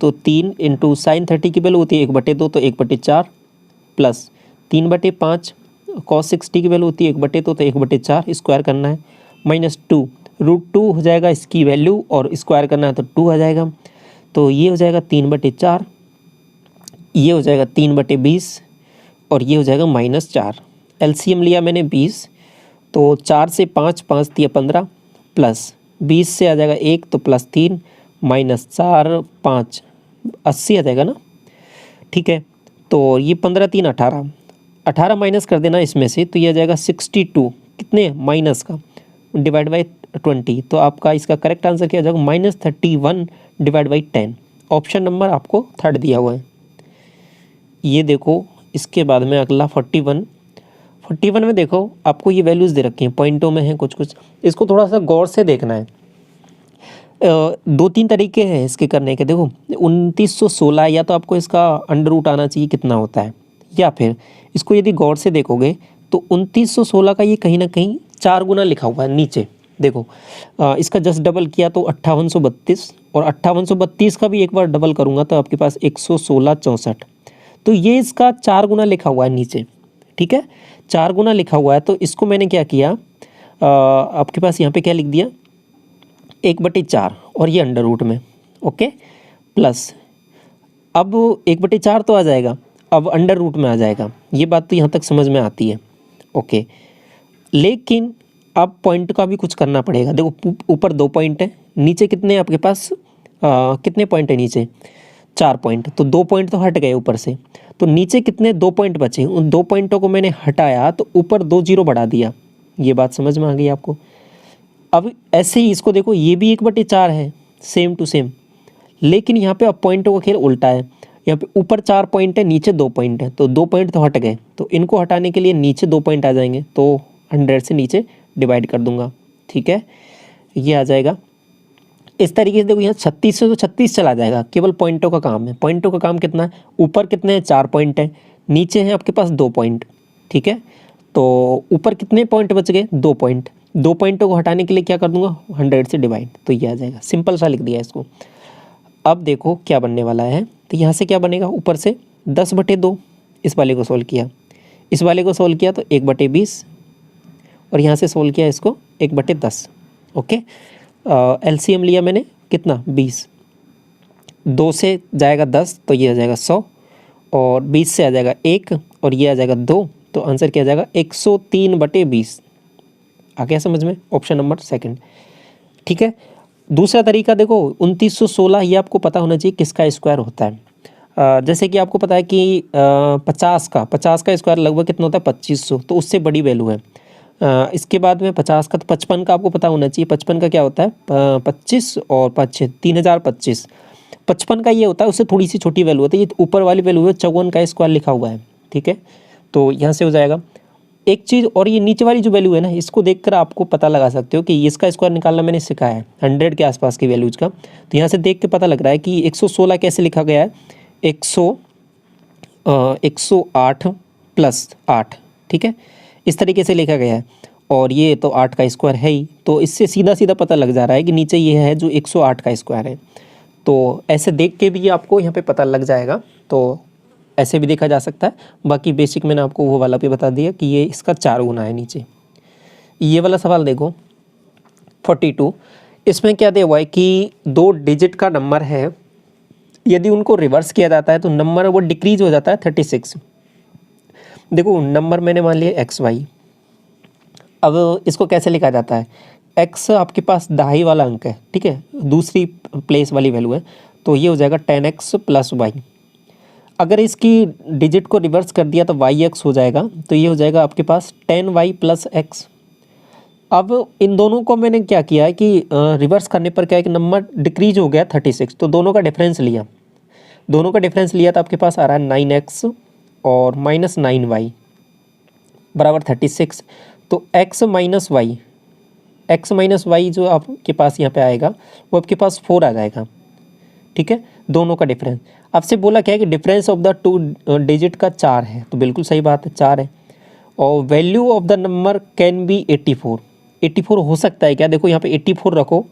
Speaker 1: तो 3 × sin 30 की वैल्यू होती है 1/2, तो 1/4 प्लस 3/5 cos 60 की वैल्यू होती है 1/2, तो 1/4 स्क्वायर करना है, -2 √2 हो जाएगा इसकी वैल्यू, और स्क्वायर करना है तो 2 आ जाएगा। तो ये हो जाएगा 3/4, ये हो जाएगा 3/20, और ये हो जाएगा -4। LCM लिया मैंने 20, तो 4 से 5 5 दिया 15, प्लस 20 से आ जाएगा 1, तो +3 -4 5 80 आ जाएगा ना, ठीक है। तो ये 15 3 18, 18 माइनस कर देना इसमें से, तो ये आ जाएगा 62 कितने माइनस का डिवाइड बाई 20। तो आपका इसका करेक्ट आंसर क्या आ जाएगा -31 डिवाइड बाई 10। ऑप्शन नंबर आपको थर्ड दिया हुआ है। ये देखो इसके बाद में अगला 41 में देखो आपको ये वैल्यूज़ दे रखी हैं, पॉइंटों में हैं कुछ कुछ, इसको थोड़ा सा गौर से देखना है। 2-3 तरीके हैं इसके करने के। देखो 2916, या तो आपको इसका अंडर रूट आना चाहिए कितना होता है, या फिर इसको यदि गौर से देखोगे तो 2916 का ये कहीं ना कहीं 4 गुना लिखा हुआ है नीचे। देखो इसका जस्ट डबल किया तो 5832, और 5832 का भी एक बार डबल करूँगा तो आपके पास 116 64। तो ये इसका 4 गुना लिखा हुआ है नीचे, ठीक है, 4 गुना लिखा हुआ है। तो इसको मैंने क्या किया, आपके पास यहाँ पे क्या लिख दिया 1/4, और ये अंडर रूट में, ओके, प्लस अब 1/4 तो आ जाएगा, अब अंडर रूट में आ जाएगा। ये बात तो यहाँ तक समझ में आती है, ओके। लेकिन अब पॉइंट का भी कुछ करना पड़ेगा। देखो ऊपर 2 पॉइंट है, नीचे कितने आपके पास कितने पॉइंट है नीचे 4 पॉइंट, तो 2 पॉइंट तो हट गए ऊपर से, तो नीचे कितने 2 पॉइंट बचे, उन 2 पॉइंटों को मैंने हटाया तो ऊपर 2 जीरो बढ़ा दिया। ये बात समझ में आ गई आपको। अब ऐसे ही इसको देखो, ये भी 1/4 है, सेम टू सेम, लेकिन यहाँ पे अब पॉइंटों का खेल उल्टा है। यहाँ पे ऊपर 4 पॉइंट है, नीचे 2 पॉइंट है, तो 2 पॉइंट तो हट गए, तो इनको हटाने के लिए नीचे 2 पॉइंट आ जाएंगे, तो 100 से नीचे डिवाइड कर दूंगा, ठीक है, ये आ जाएगा। इस तरीके से देखो यहाँ 36 से तो 36 चला जाएगा, केवल पॉइंटों का काम है। पॉइंटों का काम कितना है, ऊपर कितने हैं 4 पॉइंट है, नीचे हैं आपके पास 2 पॉइंट, ठीक है। तो ऊपर कितने पॉइंट बच गए 2 पॉइंट, 2 पॉइंटों को हटाने के लिए क्या कर दूंगा 100 से डिवाइड, तो ये आ जाएगा। सिंपल सा लिख दिया इसको। अब देखो क्या बनने वाला है, तो यहाँ से क्या बनेगा, ऊपर से 10/2, इस वाले को सोल्व किया, इस वाले को सोल्व किया तो 1/20, और यहाँ से सोल्व किया इसको 1/10, ओके। एलसीएम लिया मैंने कितना 20, 2 से जाएगा 10 तो ये आ जाएगा 100, और 20 से आ जाएगा 1 और ये आ जाएगा 2, तो आंसर क्या आ जाएगा 103/20। आ गया समझ में, ऑप्शन नंबर सेकंड, ठीक है। दूसरा तरीका देखो 2916, ये आपको पता होना चाहिए किसका स्क्वायर होता है। जैसे कि आपको पता है कि 50 का स्क्वायर लगभग कितना होता है 2500, तो उससे बड़ी वैल्यू है। इसके बाद में 50 का, तो 55 का आपको पता होना चाहिए। 55 का क्या होता है 25 और 5 3025, 55 का ये होता है, उससे थोड़ी सी छोटी वैल्यू होती है। ये ऊपर वाली वैल्यू है 54 का स्क्वायर लिखा हुआ है, ठीक है, तो यहाँ से हो जाएगा। एक चीज़ और, ये नीचे वाली जो वैल्यू है ना, इसको देखकर आपको पता लगा सकते हो कि इसका स्क्वायर निकालना मैंने सिखाया है 100 के आसपास की वैल्यूज का। तो यहाँ से देख के पता लग रहा है कि 116 कैसे लिखा गया है, 108 + 8, ठीक है, इस तरीके से लिखा गया है। और ये तो 8 का स्क्वायर है ही, तो इससे सीधा सीधा पता लग जा रहा है कि नीचे ये है जो 108 का स्क्वायर है। तो ऐसे देख के भी आपको यहाँ पे पता लग जाएगा, तो ऐसे भी देखा जा सकता है। बाकी बेसिक मैंने आपको वो वाला भी बता दिया कि ये इसका 4 गुना है नीचे। ये वाला सवाल देखो 42, इसमें क्या दिया हुआ है कि 2 डिजिट का नंबर है, यदि उनको रिवर्स किया जाता है तो नंबर वो डिक्रीज हो जाता है 36। देखो नंबर मैंने मान लिया XY, अब इसको कैसे लिखा जाता है, x आपके पास दहाई वाला अंक है, ठीक है, दूसरी प्लेस वाली वैल्यू है, तो ये हो जाएगा 10x + y। अगर इसकी डिजिट को रिवर्स कर दिया तो yx हो जाएगा, तो ये हो जाएगा आपके पास 10y + x। अब इन दोनों को मैंने क्या किया है कि रिवर्स करने पर क्या है कि नंबर डिक्रीज हो गया 36, तो दोनों का डिफरेंस लिया, तो आपके पास आ रहा है 9x और -9y बराबर 36। तो x - y जो आपके पास यहाँ पे आएगा वो आपके पास 4 आ जाएगा, ठीक है, दोनों का डिफरेंस। आपसे बोला क्या है कि डिफरेंस ऑफ द 2 डिजिट का 4 है, तो बिल्कुल सही बात है 4 है। और value of the number can be 84 हो सकता है क्या, देखो यहाँ पे 84 रखो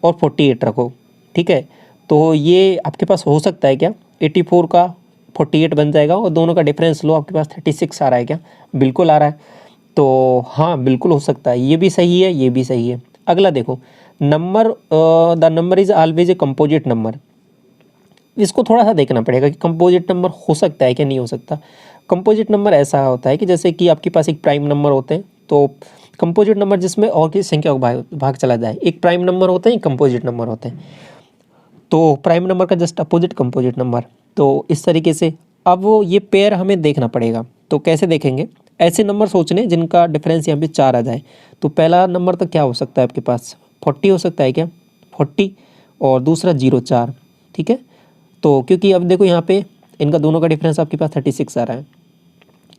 Speaker 1: और 48 रखो, ठीक है, तो ये आपके पास हो सकता है क्या 84 का 48 बन जाएगा, और दोनों का डिफरेंस लो, आपके पास 36 आ रहा है क्या, बिल्कुल आ रहा है, तो हाँ बिल्कुल हो सकता है, ये भी सही है, ये भी सही है। अगला देखो number, the number is always a composite number. इसको थोड़ा सा देखना पड़ेगा कि कंपोजिट नंबर हो सकता है कि नहीं हो सकता। कंपोजिट नंबर ऐसा होता है कि जैसे कि आपके पास एक प्राइम नंबर होते हैं, तो कंपोजिट नंबर जिसमें और किसी संख्या को भाग चला जाए, एक प्राइम नंबर होते हैं, एक कंपोजिट नंबर होते हैं। तो प्राइम नंबर का जस्ट अपोजिट कंपोजिट नंबर, तो इस तरीके से अब वो ये पेयर हमें देखना पड़ेगा। तो कैसे देखेंगे, ऐसे नंबर सोचने जिनका डिफरेंस यहाँ पे 4 आ जाए। तो पहला नंबर तो क्या हो सकता है आपके पास, 40 हो सकता है क्या, 40, और दूसरा 0 4, ठीक है। तो क्योंकि अब देखो यहाँ पे इनका दोनों का डिफरेंस आपके पास 36 आ रहा है,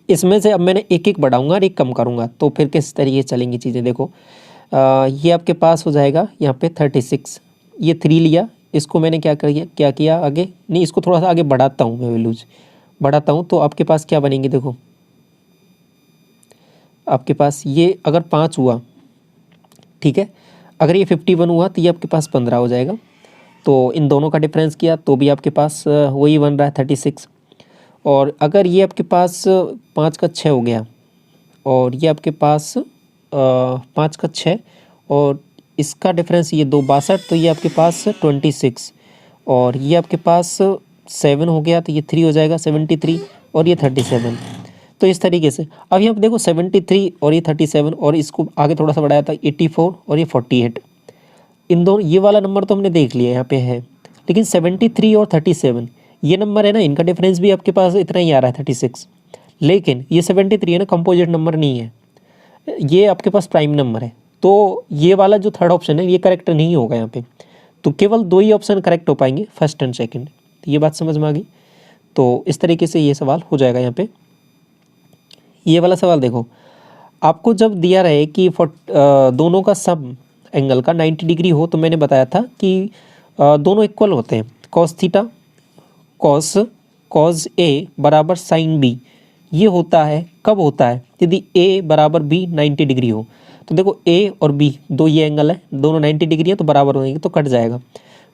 Speaker 1: इसमें से अब मैंने एक एक बढ़ाऊंगा और एक कम करूँगा, तो फिर किस तरीके से चलेंगी चीज़ें। देखो ये आपके पास हो जाएगा यहाँ पे 36, ये 3 लिया, इसको मैंने क्या किया आगे, नहीं इसको थोड़ा सा आगे बढ़ाता हूँ मैं, वैल्यूज बढ़ाता हूँ, तो आपके पास क्या बनेंगे। देखो आपके पास ये अगर 5 हुआ, ठीक है, अगर ये 51 हुआ तो ये आपके पास 15 हो जाएगा। तो इन दोनों का डिफरेंस किया तो भी आपके पास वही बन रहा है 36। और अगर ये आपके पास 5 का 6 हो गया, और ये आपके पास 5 का 6, और इसका डिफरेंस ये 2 62, तो ये आपके पास 26, और ये आपके पास 7 हो गया, तो ये 3 हो जाएगा 73, और ये 37। तो इस तरीके से अब यहाँ पे देखो 73 और ये 37, और इसको आगे थोड़ा सा बढ़ाया था 84 और ये 48। इन दोनों ये वाला नंबर तो हमने देख लिया यहाँ पे है, लेकिन 73 और 37 ये नंबर है ना, इनका डिफरेंस भी आपके पास इतना ही आ रहा है 36। लेकिन ये 73 है ना, कंपोजिट नंबर नहीं है, ये आपके पास प्राइम नंबर है। तो ये वाला जो थर्ड ऑप्शन है ये करेक्ट नहीं होगा यहाँ पे। तो केवल 2 ही ऑप्शन करेक्ट हो पाएंगे, फर्स्ट एंड सेकंड। तो ये बात समझ में आ गई। तो इस तरीके से ये सवाल हो जाएगा यहाँ पे। ये वाला सवाल देखो, आपको जब दिया रहे कि दोनों का सम एंगल का 90 डिग्री हो, तो मैंने बताया था कि दोनों इक्वल होते हैं, कॉस थीटा कॉस ए बराबर साइन बी। ये होता है कब होता है, यदि ए बराबर बी 90 डिग्री हो। तो देखो ए और बी दो ये एंगल है, दोनों 90 डिग्री है, तो बराबर होंगे, तो कट जाएगा।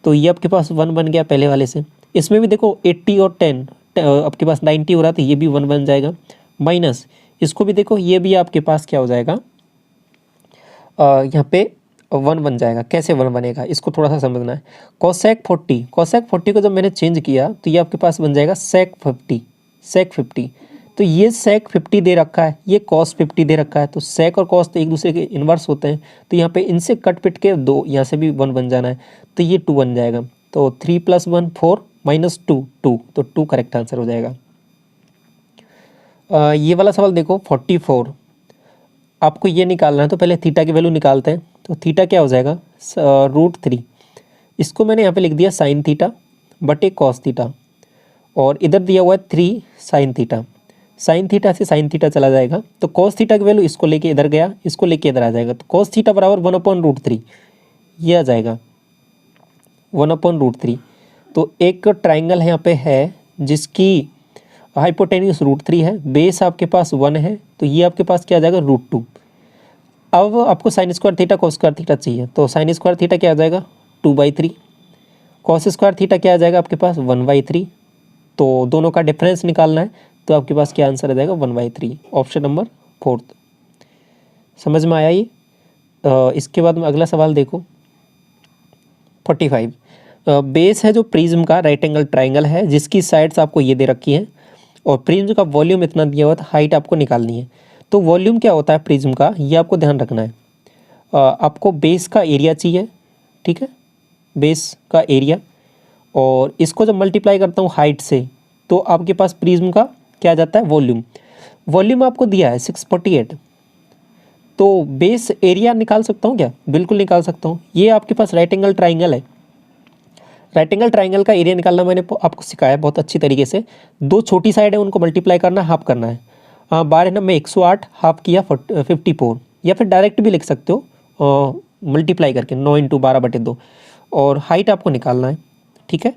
Speaker 1: तो ये आपके पास 1 बन गया पहले वाले से। इसमें भी देखो 80 और 10 आपके पास 90 हो रहा था, ये भी 1 बन जाएगा। माइनस इसको भी देखो, ये भी आपके पास क्या हो जाएगा, यहाँ पे 1 बन जाएगा। कैसे 1 बनेगा, इसको थोड़ा सा समझना है। कोसेक 40 को जब मैंने चेंज किया तो ये आपके पास बन जाएगा सेक 50। तो ये सेक 50 दे रखा है, ये कॉस 50 दे रखा है, तो सेक और कॉस तो एक दूसरे के इन्वर्स होते हैं। तो यहाँ पे इनसे कट पिट के 2, यहाँ से भी 1 बन जाना है, तो ये 2 बन जाएगा। तो 3 + 1 4 -2 2, तो 2 करेक्ट आंसर हो जाएगा। ये वाला सवाल देखो 44, आपको ये निकालना है, तो पहले थीटा की वैल्यू निकालते हैं। तो थीटा क्या हो जाएगा, √3। इसको मैंने यहाँ पे लिख दिया साइन थीटा बटे कॉस थीटा, और इधर दिया हुआ है 3 साइन थीटा। साइन थीटा से साइन थीटा चला जाएगा, तो कॉस थीटा की वैल्यू इसको लेके इधर गया, इसको लेके इधर आ जाएगा। तो कॉस थीटा बराबर 1/√3 ये आ जाएगा, 1/√3। तो एक ट्राइंगल यहाँ पे है जिसकी हाइपोटेन्यूस √3 है, बेस आपके पास 1 है, तो ये आपके पास क्या आ जाएगा √2। अब आपको sine square theta cos square theta चाहिए, तो साइन स्क्वायर थीटा क्या आ जाएगा 2/3, कॉस स्क्वायर थीटा क्या आ जाएगा आपके पास 1/3। तो दोनों का डिफरेंस निकालना है, तो आपके पास क्या आंसर आ जाएगा 1/3, ऑप्शन नंबर 4। समझ में आया ये। इसके बाद में अगला सवाल देखो 45। बेस है जो प्रिज्म का राइट एंगल ट्राइंगल है, जिसकी साइड्स आपको ये दे रखी हैं, और प्रिज्म का वॉल्यूम इतना दिया हुआ था, हाइट आपको निकालनी है। तो वॉल्यूम क्या होता है प्रिज्म का, ये आपको ध्यान रखना है। आपको बेस का एरिया चाहिए, ठीक है, बेस का एरिया, और इसको जब मल्टीप्लाई करता हूँ हाइट से, तो आपके पास प्रिज्म का क्या जाता है वॉल्यूम। वॉल्यूम आपको दिया है 648, तो बेस एरिया निकाल सकता हूँ क्या, बिल्कुल निकाल सकता हूँ। ये आपके पास राइट एंगल ट्राइंगल है, राइट एंगल ट्राइंगल का एरिया निकालना मैंने आपको सिखाया बहुत अच्छी तरीके से। 2 छोटी साइड है, उनको मल्टीप्लाई करना, हाफ करना है। 12 में 108, हाफ किया 54, या फिर डायरेक्ट भी लिख सकते हो मल्टीप्लाई करके 9 × 12/2, और हाइट आपको निकालना है, ठीक है।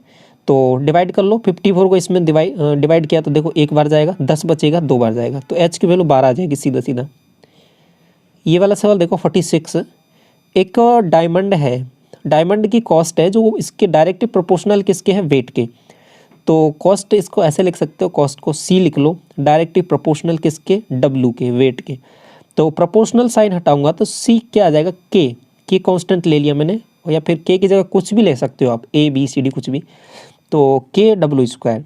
Speaker 1: तो डिवाइड कर लो, 54 को इसमें डिवाइड किया तो देखो 1 बार जाएगा, 10 बचेगा 2 बार जाएगा, तो h की वैल्यू 12 आ जाएगी सीधा सीधा। ये वाला सवाल देखो 46। एक डायमंड है, डायमंड की कॉस्ट है जो इसके डायरेक्ट प्रोपोर्शनल किसके है, वेट के। तो कॉस्ट इसको ऐसे लिख सकते हो, कॉस्ट को C लिख लो, डायरेक्टली प्रोपोर्शनल किसके, W के, वेट के। तो प्रोपोर्शनल साइन हटाऊंगा तो C क्या आ जाएगा, K कांस्टेंट ले लिया मैंने, या फिर K की जगह कुछ भी ले सकते हो आप, ABCD कुछ भी, तो KW²।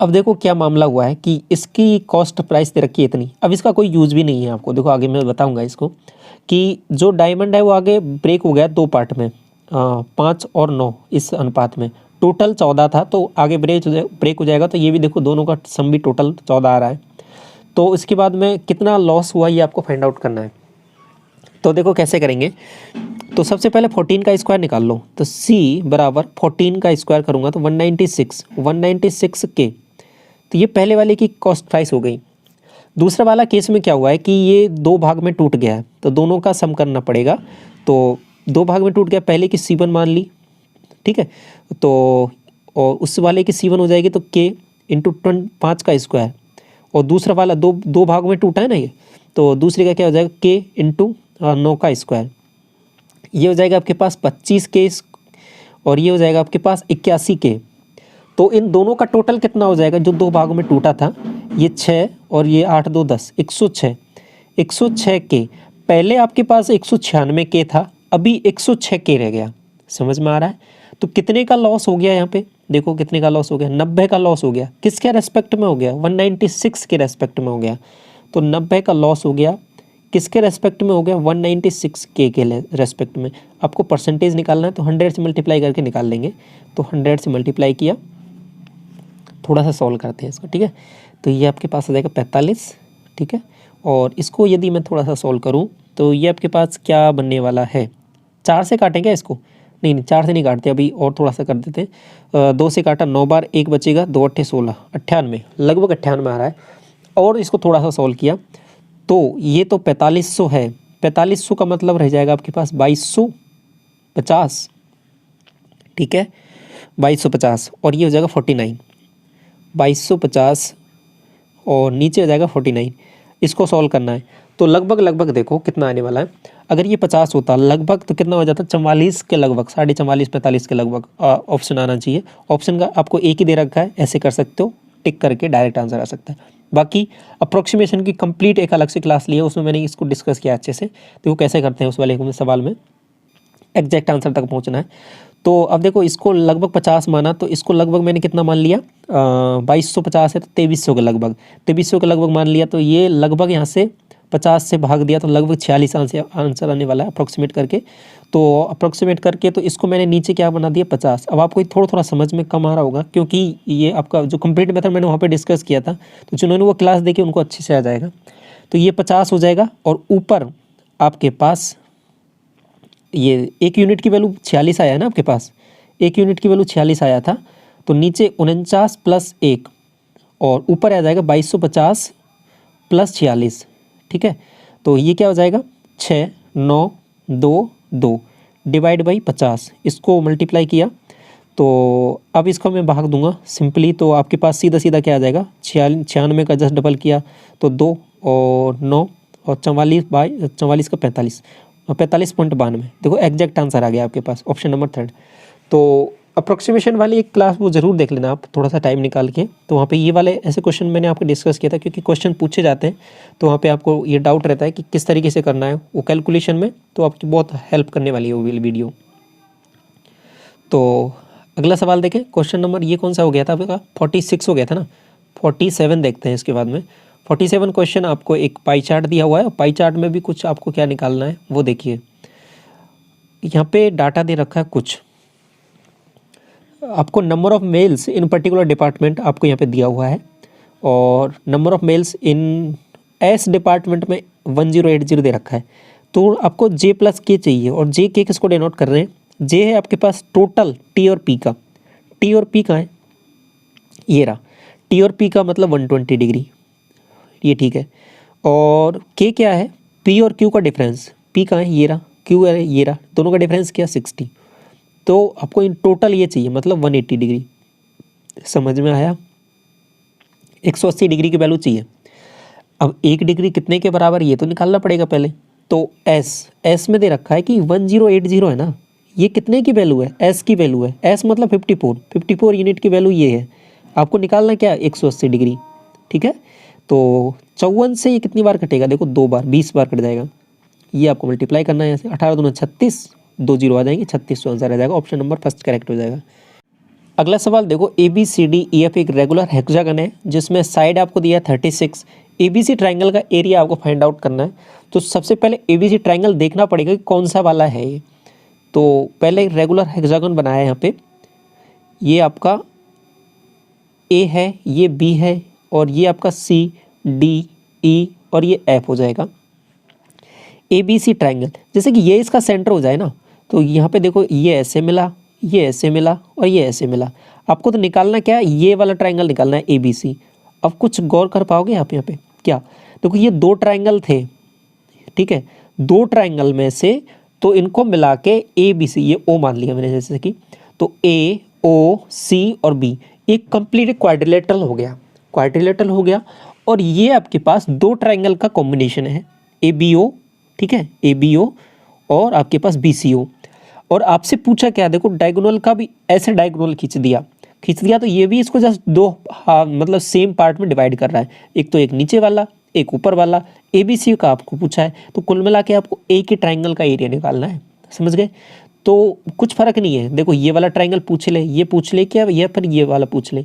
Speaker 1: अब देखो क्या मामला हुआ है कि इसकी कॉस्ट प्राइस दे रखी है इतनी, अब इसका कोई यूज़ भी नहीं है आपको। देखो आगे मैं बताऊंगा इसको, कि जो डायमंड है वो आगे ब्रेक हो गया 2 पार्ट में, 5 और 9 इस अनुपात में, टोटल 14 था, तो आगे ब्रेक हो जाएगा, तो ये भी देखो दोनों का सम भी टोटल 14 आ रहा है। तो इसके बाद में कितना लॉस हुआ ये आपको फाइंड आउट करना है। तो देखो कैसे करेंगे, तो सबसे पहले 14 का स्क्वायर निकाल लो। तो C बराबर 14 का स्क्वायर करूँगा तो 196 के, तो ये पहले वाले की कॉस्ट प्राइस हो गई। दूसरा वाला केस में क्या हुआ है कि ये दो भाग में टूट गया है, तो दोनों का सम करना पड़ेगा। तो दो भाग में टूट गया, पहले की C1 मान ली, ठीक है, तो और उस वाले की C1 हो जाएगी तो K इंटू 5 का स्क्वायर, और दूसरा वाला दो भाग में टूटा है ना ये, तो दूसरे का क्या हो जाएगा K इंटू 9 का स्क्वायर। ये हो जाएगा आपके पास 25 के, और ये हो जाएगा आपके पास 81 के। तो इन दोनों का टोटल कितना हो जाएगा, जो दो भागों में टूटा था, ये 6 और ये 8 2 10, 106 के। पहले आपके पास 196 के था, अभी 106 के रह गया। समझ में आ रहा है? तो कितने का लॉस हो गया यहाँ पे, देखो कितने का लॉस हो गया, 90 का लॉस हो गया। किसके रेस्पेक्ट में हो गया, 196 के रेस्पेक्ट में हो गया। तो 90 का लॉस हो गया, किसके रेस्पेक्ट में हो गया, 196 के रेस्पेक्ट में। आपको परसेंटेज निकालना है तो 100 से मल्टीप्लाई करके निकाल लेंगे। तो 100 से मल्टीप्लाई किया, थोड़ा सा सॉल्व करते हैं इसको, ठीक है। तो ये आपके पास आ जाएगा 45, ठीक है। और इसको यदि मैं थोड़ा सा सॉल्व करूँ तो ये आपके पास क्या बनने वाला है, 4 से काटें क्या इसको, नहीं 4 से नहीं काटते अभी, और थोड़ा सा कर देते हैं। 2 से काटा 9 बार, 1 बचेगा, 2 8 16, 98, लगभग 98 आ रहा है। और इसको थोड़ा सा सॉल्व किया तो ये तो 4500 है, 4500 का मतलब रह जाएगा आपके पास 2250, ठीक है, 2250, और ये हो जाएगा 49, 2250 और नीचे हो जाएगा 49। इसको सॉल्व करना है तो लगभग देखो कितना आने वाला है। अगर ये 50 होता लगभग तो कितना हो जाता, 44 के लगभग, 44.5 45 के लगभग ऑप्शन आना चाहिए। ऑप्शन का आपको एक ही दे रखा है, ऐसे कर सकते हो, टिक करके डायरेक्ट आंसर आ सकता है। बाकी अप्रोक्सीमेशन की कंप्लीट एक अलग से क्लास ली है, उसमें मैंने इसको डिस्कस किया अच्छे से, तो वो कैसे करते हैं उस वाले सवाल में एग्जैक्ट आंसर तक पहुंचना है। तो अब देखो इसको लगभग 50 माना, तो इसको लगभग मैंने कितना मान लिया, 2250 है तो 2300 के लगभग, 2300 के लगभग मान लिया। तो ये लगभग यहाँ से 50 से भाग दिया तो लगभग 46 आंसर आने वाला है अप्रोक्सीमेट करके। तो अप्रोक्सीमेट करके तो इसको मैंने नीचे क्या बना दिया 50। अब आपको थोड़ा समझ में कम आ रहा होगा, क्योंकि ये आपका जो कंप्लीट मेथड मैंने वहाँ पे डिस्कस किया था, तो जिन्होंने वो क्लास देखी उनको अच्छे से आ जाएगा। तो ये 50 हो जाएगा, और ऊपर आपके पास ये 1 यूनिट की वैल्यू 46 आया है ना आपके पास, 1 यूनिट की वैल्यू 46 आया था, तो नीचे 49 + 1 और ऊपर आ जाएगा 2250 + 46, ठीक है। तो ये क्या हो जाएगा 6 9 2 2 डिवाइड बाई 50, इसको मल्टीप्लाई किया तो अब इसको मैं भाग दूंगा सिंपली, तो आपके पास सीधा क्या आ जाएगा, 96 का जस्ट डबल किया तो 2 और 9 और 44 का 45, 45.92। देखो एग्जैक्ट आंसर आ गया आपके पास, ऑप्शन नंबर 3। तो अप्रोक्सीमेशन वाली एक क्लास वो ज़रूर देख लेना आप थोड़ा सा टाइम निकाल के, तो वहाँ पे ये वाले ऐसे क्वेश्चन मैंने आपको डिस्कस किया था, क्योंकि क्वेश्चन पूछे जाते हैं तो वहाँ पे आपको ये डाउट रहता है कि किस तरीके से करना है वो कैलकुलेशन में, तो आपकी बहुत हेल्प करने वाली है वो वीडियो। तो अगला सवाल देखें, क्वेश्चन नंबर ये कौन सा हो गया था आपका, 46 हो गया था ना, 47 देखते हैं इसके बाद में। 47 क्वेश्चन आपको एक पाई चार्ट दिया हुआ है, पाई चार्ट में भी कुछ आपको क्या निकालना है वो देखिए। यहाँ पे डाटा दे रखा है कुछ, आपको number of males in particular department आपको यहाँ पे दिया हुआ है, और number of males in S department में 1080 दे रखा है। तो आपको J+K चाहिए, और J किसको डिनोट कर रहे हैं, J है आपके पास टोटल T और P का, T और P का है ये रहा, T और P का मतलब 120 डिग्री, ये ठीक है। और K क्या है, P और Q का डिफरेंस, P का है ये रहा, Q है ये रहा, दोनों का डिफरेंस क्या 60। तो आपको इन टोटल ये चाहिए मतलब 180 डिग्री, समझ में आया, 180 डिग्री की वैल्यू चाहिए। अब 1 डिग्री कितने के बराबर ये तो निकालना पड़ेगा पहले। तो S में दे रखा है कि 1080 है ना, ये कितने की वैल्यू है, S की वैल्यू है, S मतलब 54 यूनिट की वैल्यू ये है, आपको निकालना क्या 180 डिग्री, ठीक है। तो 54 से ये कितनी बार कटेगा, देखो 2 बार, 20 बार कट जाएगा, ये आपको मल्टीप्लाई करना है यहाँ से, 18 दूना 36, 2 0 आ जाएंगे, 36 आंसर आ जाएगा, ऑप्शन नंबर फर्स्ट करेक्ट हो जाएगा। अगला सवाल देखो, ABCDEF एक रेगुलर हेक्सागन है जिसमें साइड आपको दिया है 36। ABC ट्राइंगल का एरिया आपको फाइंड आउट करना है। तो सबसे पहले ABC ट्राइंगल देखना पड़ेगा कि कौन सा वाला है ये। तो पहले रेगुलर हेक्सागन बनाया है यहाँ पे, ये आपका ए है, ये बी है, और ये आपका सी, डी, ई और ये एफ हो जाएगा। ए बी सी ट्राइंगल, जैसे कि ये इसका सेंटर हो जाए ना, तो यहाँ पे देखो ये ऐसे मिला, ये ऐसे मिला और ये ऐसे मिला। आपको तो निकालना क्या है, ये वाला ट्राइंगल निकालना है ए बी सी। अब कुछ गौर कर पाओगे आप यहाँ पे क्या, देखो ये दो ट्राइंगल थे, ठीक है, दो ट्राइंगल में से तो इनको मिला के ए बी सी, ये ओ मान लिया मैंने जैसे कि, तो ए ओ सी और बी एक कंप्लीट क्वाड्रिलेटरल हो गया, क्वाड्रिलेटरल हो गया। और ये आपके पास दो ट्राइंगल का कॉम्बिनेशन है, ए बी ओ, ठीक है, ए बी ओ और आपके पास बी सी ओ। और आपसे पूछा क्या, देखो डायगोनल का भी ऐसे डायगोनल खींच दिया तो ये भी इसको जस्ट दो मतलब सेम पार्ट में डिवाइड कर रहा है, एक तो एक नीचे वाला एक ऊपर वाला। ए बी सी का आपको पूछा है, तो कुल मिला के आपको एक ही ट्राइंगल का एरिया निकालना है, समझ गए। तो कुछ फर्क नहीं है, देखो ये वाला ट्राइंगल पूछ ले, ये पूछ ले क्या, या फिर ये वाला पूछ ले,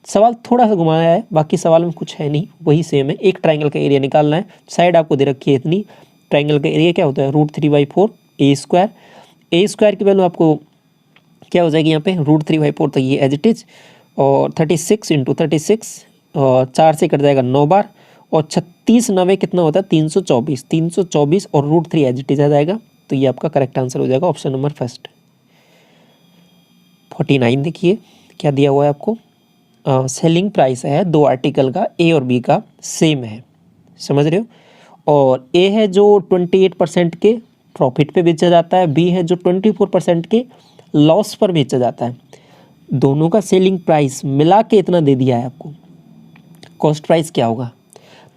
Speaker 1: सवाल थोड़ा सा घुमाया है, बाकी सवाल में कुछ है नहीं, वही सेम है, एक ट्राइंगल का एरिया निकालना है। साइड आपको दे रखी है इतनी, ट्राइंगल का एरिया क्या होता है √3/4 ए स्क्वायर। ए स्क्वायर की वैल्यू आपको क्या हो जाएगी यहाँ पे √3/4, तो ये एज इट इज, और 36 × 36 और 4 से कट जाएगा 9 बार, और 36 9 कितना होता है 324 और √3 एज इट इज आ जाएगा। तो ये आपका करेक्ट आंसर हो जाएगा ऑप्शन नंबर फर्स्ट। 49 देखिए क्या दिया हुआ है आपको, सेलिंग प्राइस है दो आर्टिकल का, ए और बी का सेम है, समझ रहे हो। और ए है जो 28% के प्रॉफिट पे बेचा जाता है, बी है जो 24% के लॉस पर बेचा जाता है। दोनों का सेलिंग प्राइस मिला के इतना दे दिया है आपको, कॉस्ट प्राइस क्या होगा।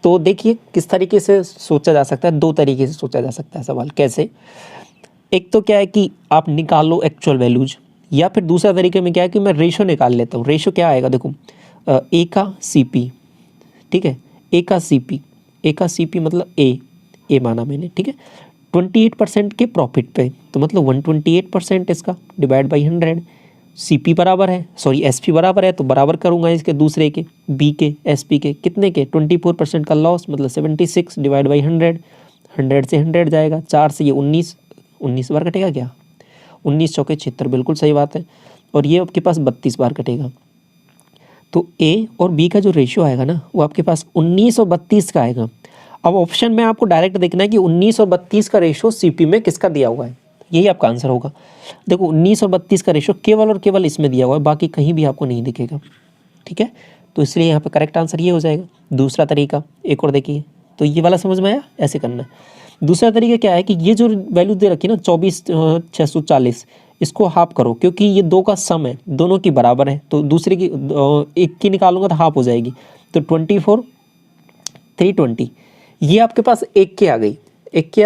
Speaker 1: तो देखिए किस तरीके से सोचा जा सकता है, दो तरीके से सोचा जा सकता है सवाल। कैसे, एक तो क्या है कि आप निकालो एक्चुअल वैल्यूज, या फिर दूसरा तरीके में क्या है कि मैं रेशो निकाल लेता हूँ। रेशो क्या आएगा, देखो ए का सी पी, ठीक है, ए का सी पी मतलब ए माना मैंने, ठीक है, 28% के प्रॉफिट पे, तो मतलब 128% इसका डिवाइड बाई 100। सी पी बराबर है, सॉरी एस पी बराबर है, तो बराबर करूँगा इसके दूसरे के, बी के एस पी के, कितने के 24% का लॉस, मतलब 76 डिवाइड बाई 100, 100 से 100 जाएगा, 4 से ये 19 बार कटेगा क्या, 19 चौके 76, बिल्कुल सही बात है। और ये आपके पास 32 बार कटेगा। तो ए और बी का जो रेशियो आएगा ना, वो आपके पास 19 और 32 का आएगा। अब ऑप्शन में आपको डायरेक्ट देखना है कि 19 और 32 का रेशियो सीपी में किसका दिया हुआ है, यही आपका आंसर होगा। देखो 19 और 32 का रेशियो केवल और केवल इसमें दिया हुआ है, बाकी कहीं भी आपको नहीं दिखेगा, ठीक है। तो इसलिए यहाँ पे करेक्ट आंसर ये हो जाएगा। दूसरा तरीका एक और देखिए, तो ये वाला समझ में आया, ऐसे करना है। दूसरा तरीका क्या है कि ये जो वैल्यू दे रखी है ना 24,640, इसको हाफ करो, क्योंकि ये दो का सम है, दोनों की बराबर है, तो दूसरे की एक की निकालूंगा तो हाफ हो जाएगी, तो 24 320, ये आपके पास एक की आ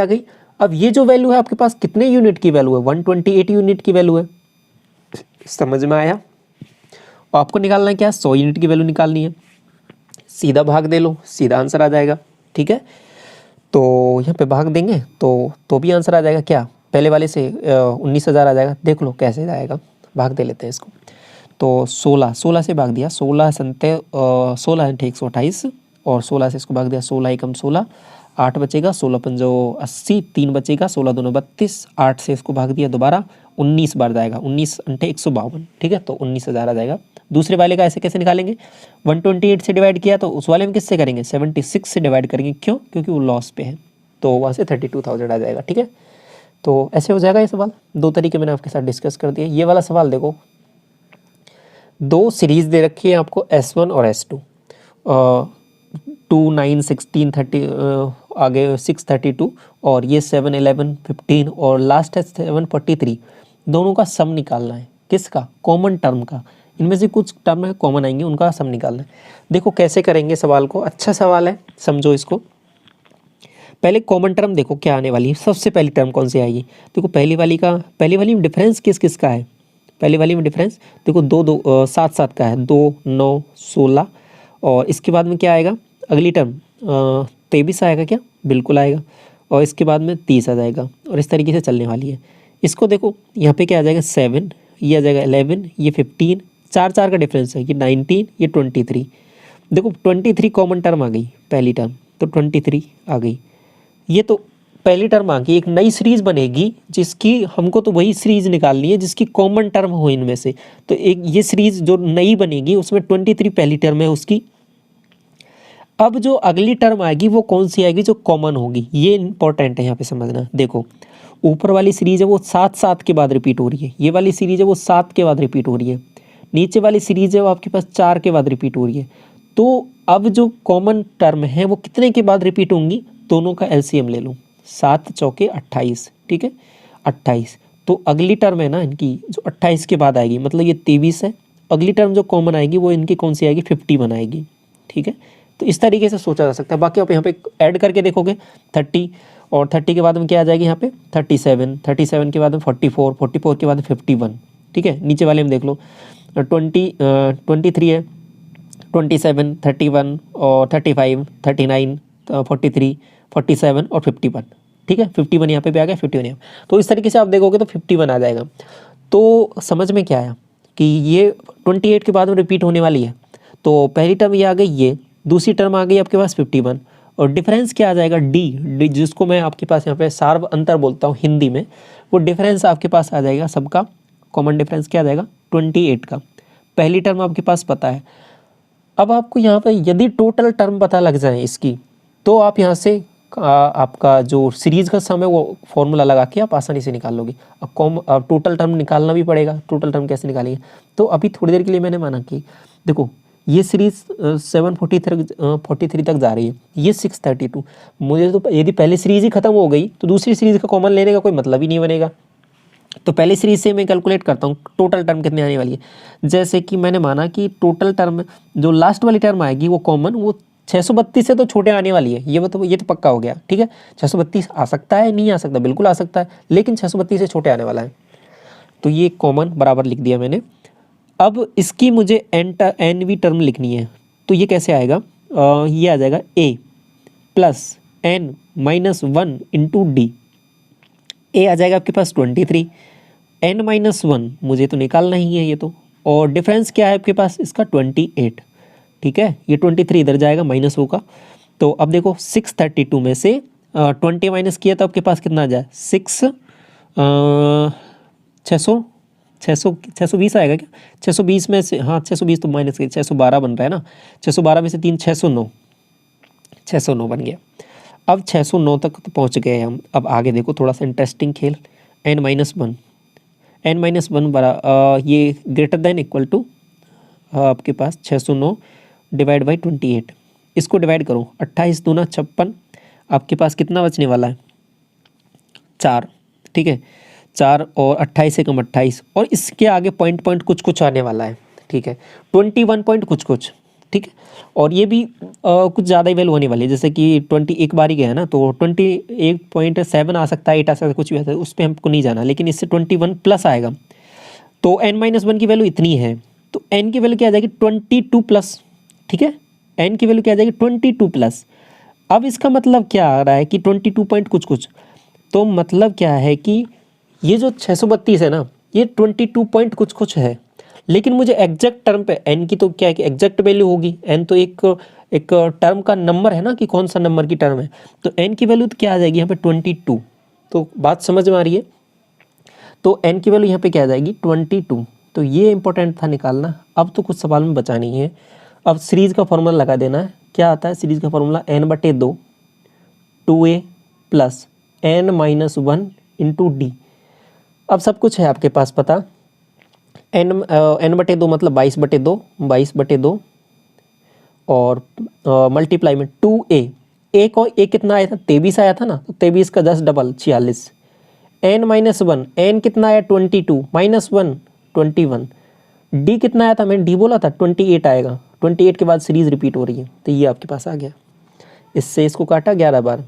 Speaker 1: गई। अब ये जो वैल्यू है आपके पास कितने यूनिट की वैल्यू है, 128 यूनिट की वैल्यू है, समझ में आया। आपको निकालना है क्या, 100 यूनिट की वैल्यू निकालनी है, सीधा भाग दे लो, सीधा आंसर आ जाएगा, ठीक है। तो यहाँ पे भाग देंगे तो भी आंसर आ जाएगा क्या, पहले वाले से 19,000 आ जाएगा। देख लो कैसे जाएगा, भाग दे लेते हैं इसको। तो 16 से भाग दिया, 16 संते 16 × 128, और 16 से इसको भाग दिया, 16 एकम 16, 8 बचेगा, 16 पंजो 80, 3 बचेगा, 16 दूनो 32, 8 से इसको भाग दिया दोबारा, 19 बार जाएगा, 19 × 152, ठीक है, तो 19,000 आ जाएगा। दूसरे वाले का ऐसे कैसे निकालेंगे, 128 से डिवाइड किया तो उस वाले में किससे करेंगे, 76 से डिवाइड करेंगे, क्यों, क्योंकि वो लॉस पे है, तो वहाँ से 32,000 आ जाएगा, ठीक है। तो ऐसे हो जाएगा ये सवाल। दो तरीके मैंने आपके साथ डिस्कस कर दिए। ये वाला सवाल देखो, दो सीरीज दे रखी है आपको S1 और S2, 2 9 16 30 आगे 6 32, और ये 7 11 15 और लास्ट है 7 43। दोनों का सम निकालना है, किसका, कॉमन टर्म का। इनमें से कुछ टर्म है कॉमन आएंगे, उनका सम निकालना है। देखो कैसे करेंगे सवाल को, अच्छा सवाल है, समझो इसको। पहले कॉमन टर्म देखो क्या आने वाली है, सबसे पहली टर्म कौन सी आएगी, देखो पहली वाली में डिफरेंस किस का है, पहली वाली में डिफरेंस देखो 2 7 7 का है, 2 9 16, और इसके बाद में क्या आएगा, अगली टर्म 23 आएगा क्या, बिल्कुल आएगा, और इसके बाद में 30 आ जाएगा, और इस तरीके से चलने वाली है। इसको देखो यहाँ पे क्या आ जाएगा 7, ये आ जाएगा 11, ये 15, 4 4 का डिफरेंस है, ये 19, ये 23। देखो 23 कॉमन टर्म आ गई, पहली टर्म तो 23 आ गई। ये तो पहली टर्म आ गई, एक नई सीरीज बनेगी जिसकी हमको तो वही सीरीज निकालनी है जिसकी कॉमन टर्म हो इनमें से। तो एक ये सीरीज जो नई बनेगी उसमें 23 पहली टर्म है उसकी। अब जो अगली टर्म आएगी वो कौन सी आएगी, जो कॉमन होगी। ये इंपॉर्टेंट है यहाँ पे समझना। देखो ऊपर वाली सीरीज है वो 7 के बाद रिपीट हो रही है, ये वाली सीरीज है वो 7 के बाद रिपीट हो रही है, नीचे वाली सीरीज है वो आपके पास 4 के बाद रिपीट हो रही है। तो अब जो कॉमन टर्म है वो कितने के बाद रिपीट होंगी, दोनों का एलसीएम ले लो, 7 चौके 28, ठीक है 28। तो अगली टर्म है ना इनकी जो 28 के बाद आएगी, मतलब ये 23 है। अगली टर्म जो कॉमन आएगी वो इनकी कौन सी आएगी, 51 आएगी, ठीक है। तो इस तरीके से सोचा जा सकता है। बाकी आप यहाँ पे ऐड करके देखोगे 30, और 30 के बाद में क्या आ जाएगी यहाँ पे 37, 37 के बाद में 44, 44 के बाद में 51, ठीक है। नीचे वाले में देख लो 23 है, 27, 31 और 35, 39, 43, 47 और 51, ठीक है। 51 यहाँ पे भी आ गया, 51 यहाँ। तो इस तरीके से आप देखोगे तो 51 आ जाएगा। तो समझ में क्या आया कि ये 28 के बाद में रिपीट होने वाली है। तो पहली टर्म ये आ गई, ये दूसरी टर्म आ गई आपके पास 51, और डिफरेंस क्या आ जाएगा, डी, जिसको मैं आपके पास यहाँ पे सार्व अंतर बोलता हूँ हिंदी में, वो डिफरेंस आपके पास आ जाएगा। सबका कॉमन डिफरेंस क्या आ जाएगा, 28 का। पहली टर्म आपके पास पता है। अब आपको यहाँ पे यदि टोटल टर्म पता लग जाए इसकी, तो आप यहाँ से आपका जो सीरीज का सम है वो फॉर्मूला लगा के आप आसानी से निकाल लोगे। अब टोटल टर्म निकालना भी पड़ेगा। टोटल टर्म कैसे निकालेंगे, तो अभी थोड़ी देर के लिए मैंने माना कि देखो ये सीरीज 743 तक जा रही है, ये 632। मुझे तो यदि पहली सीरीज ही खत्म हो गई तो दूसरी सीरीज का कॉमन लेने का कोई मतलब ही नहीं बनेगा। तो पहली सीरीज से मैं कैलकुलेट करता हूँ टोटल टर्म कितनी आने वाली है। जैसे कि मैंने माना कि टोटल टर्म जो लास्ट वाली टर्म आएगी वो कॉमन, वो 632 से तो छोटे आने वाली है, ये तो पक्का हो गया, ठीक है। 632 आ सकता है, नहीं आ सकता, बिल्कुल आ सकता है, लेकिन 632 से छोटे आने वाला है। तो ये कॉमन बराबर लिख दिया मैंने। अब इसकी मुझे एनवी टर्म लिखनी है, तो ये कैसे आएगा, ये आ जाएगा A plus N minus 1 into D. A आ जाएगा आपके पास 23, एन माइनस 1 मुझे तो निकालना ही है ये तो, और डिफरेंस क्या है आपके पास इसका 28, ठीक है। ये 23 इधर जाएगा, माइनस होगा। तो अब देखो 632 में से 20 माइनस किया तो आपके पास कितना आ जाए 620 आएगा क्या, 620 में से, हाँ 620 तो माइनस 612 बन रहा है ना, 612 में से 3 609 बन गया। अब 609 तक तो पहुँच गए हम। अब आगे देखो थोड़ा सा इंटरेस्टिंग खेल, n-1 बड़ा ये ग्रेटर देन इक्वल टू आपके पास 609 डिवाइड बाई 28। इसको डिवाइड करो, 28 दूना 56, आपके पास कितना बचने वाला है 4, ठीक है 4, और 28 से कम 28, और इसके आगे पॉइंट कुछ आने वाला है, ठीक है 21 पॉइंट कुछ, ठीक है। और ये भी कुछ ज़्यादा ही वैल्यू होने वाली है, जैसे कि 20 एक बार ही गया है ना, तो 21.7 आ सकता है, 8 आ सकता है, कुछ भी आ सकता है, उस पर हमको नहीं जाना, लेकिन इससे 21 प्लस आएगा। तो n-1 की वैल्यू इतनी है, तो n की वैल्यू क्या आ जाएगी 22 प्लस, ठीक है n की वैल्यू क्या आ जाएगी 22 प्लस। अब इसका मतलब क्या आ रहा है कि 22 पॉइंट कुछ, तो मतलब क्या है कि ये जो 632 है ना, ये 22 पॉइंट कुछ है, लेकिन मुझे एग्जैक्ट टर्म पे n की तो क्या है कि एग्जैक्ट वैल्यू होगी, n तो एक टर्म का नंबर है ना कि कौन सा नंबर की टर्म है, तो n की वैल्यू तो क्या आ जाएगी यहाँ पे 22। तो बात समझ में आ रही है, तो n की वैल्यू यहाँ पे क्या आ जाएगी 22। तो ये इंपॉर्टेंट था निकालना। अब तो कुछ सवाल में बचा नहीं है। अब सीरीज़ का फॉर्मूला लगा देना है। क्या आता है सीरीज़ का formula, n/2 2a plus n-1 into D. अब सब कुछ है आपके पास पता, n/2 मतलब 22/2 और मल्टीप्लाई में 2a, a कितना आया था 23 आया था ना, तो 23 का 10 डबल 46, n-1 n कितना आया 22 माइनस 1 21, d कितना आया था, मैंने d बोला था 28 आएगा, 28 के बाद सीरीज रिपीट हो रही है, तो ये आपके पास आ गया। इससे इसको काटा 11 बार।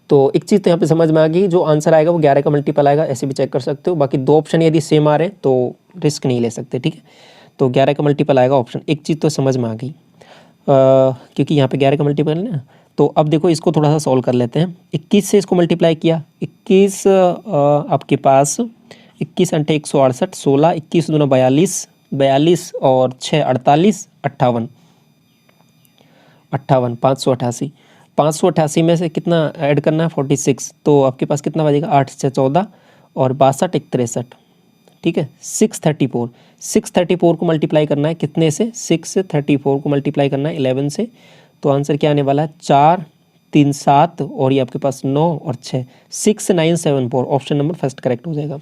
Speaker 1: तो एक चीज़ तो यहाँ पे समझ में आ गई, जो आंसर आएगा वो 11 का मल्टीपल आएगा, ऐसे भी चेक कर सकते हो। बाकी 2 ऑप्शन यदि सेम आ रहे हैं तो रिस्क नहीं ले सकते, ठीक है। तो 11 का मल्टीपल आएगा ऑप्शन। एक चीज़ तो समझ में आ गई, क्योंकि यहाँ पे 11 का मल्टीपल है ना। तो अब देखो इसको थोड़ा सा सॉल्व कर लेते हैं। 21 से इसको मल्टीप्लाई किया, 21 आपके पास 21 × 168, 16, 21 दूना 42, 42 और 6 48, 58, 588। 588 में से कितना ऐड करना है 46, तो आपके पास कितना बचेगा 8 से 14 और 62 एक 63, ठीक है। 634 को मल्टीप्लाई करना है कितने से, 634 को मल्टीप्लाई करना है 11 से, तो आंसर क्या आने वाला है 4 3 7 और ये आपके पास 9 और 6, 6974, ऑप्शन नंबर फर्स्ट करेक्ट हो जाएगा।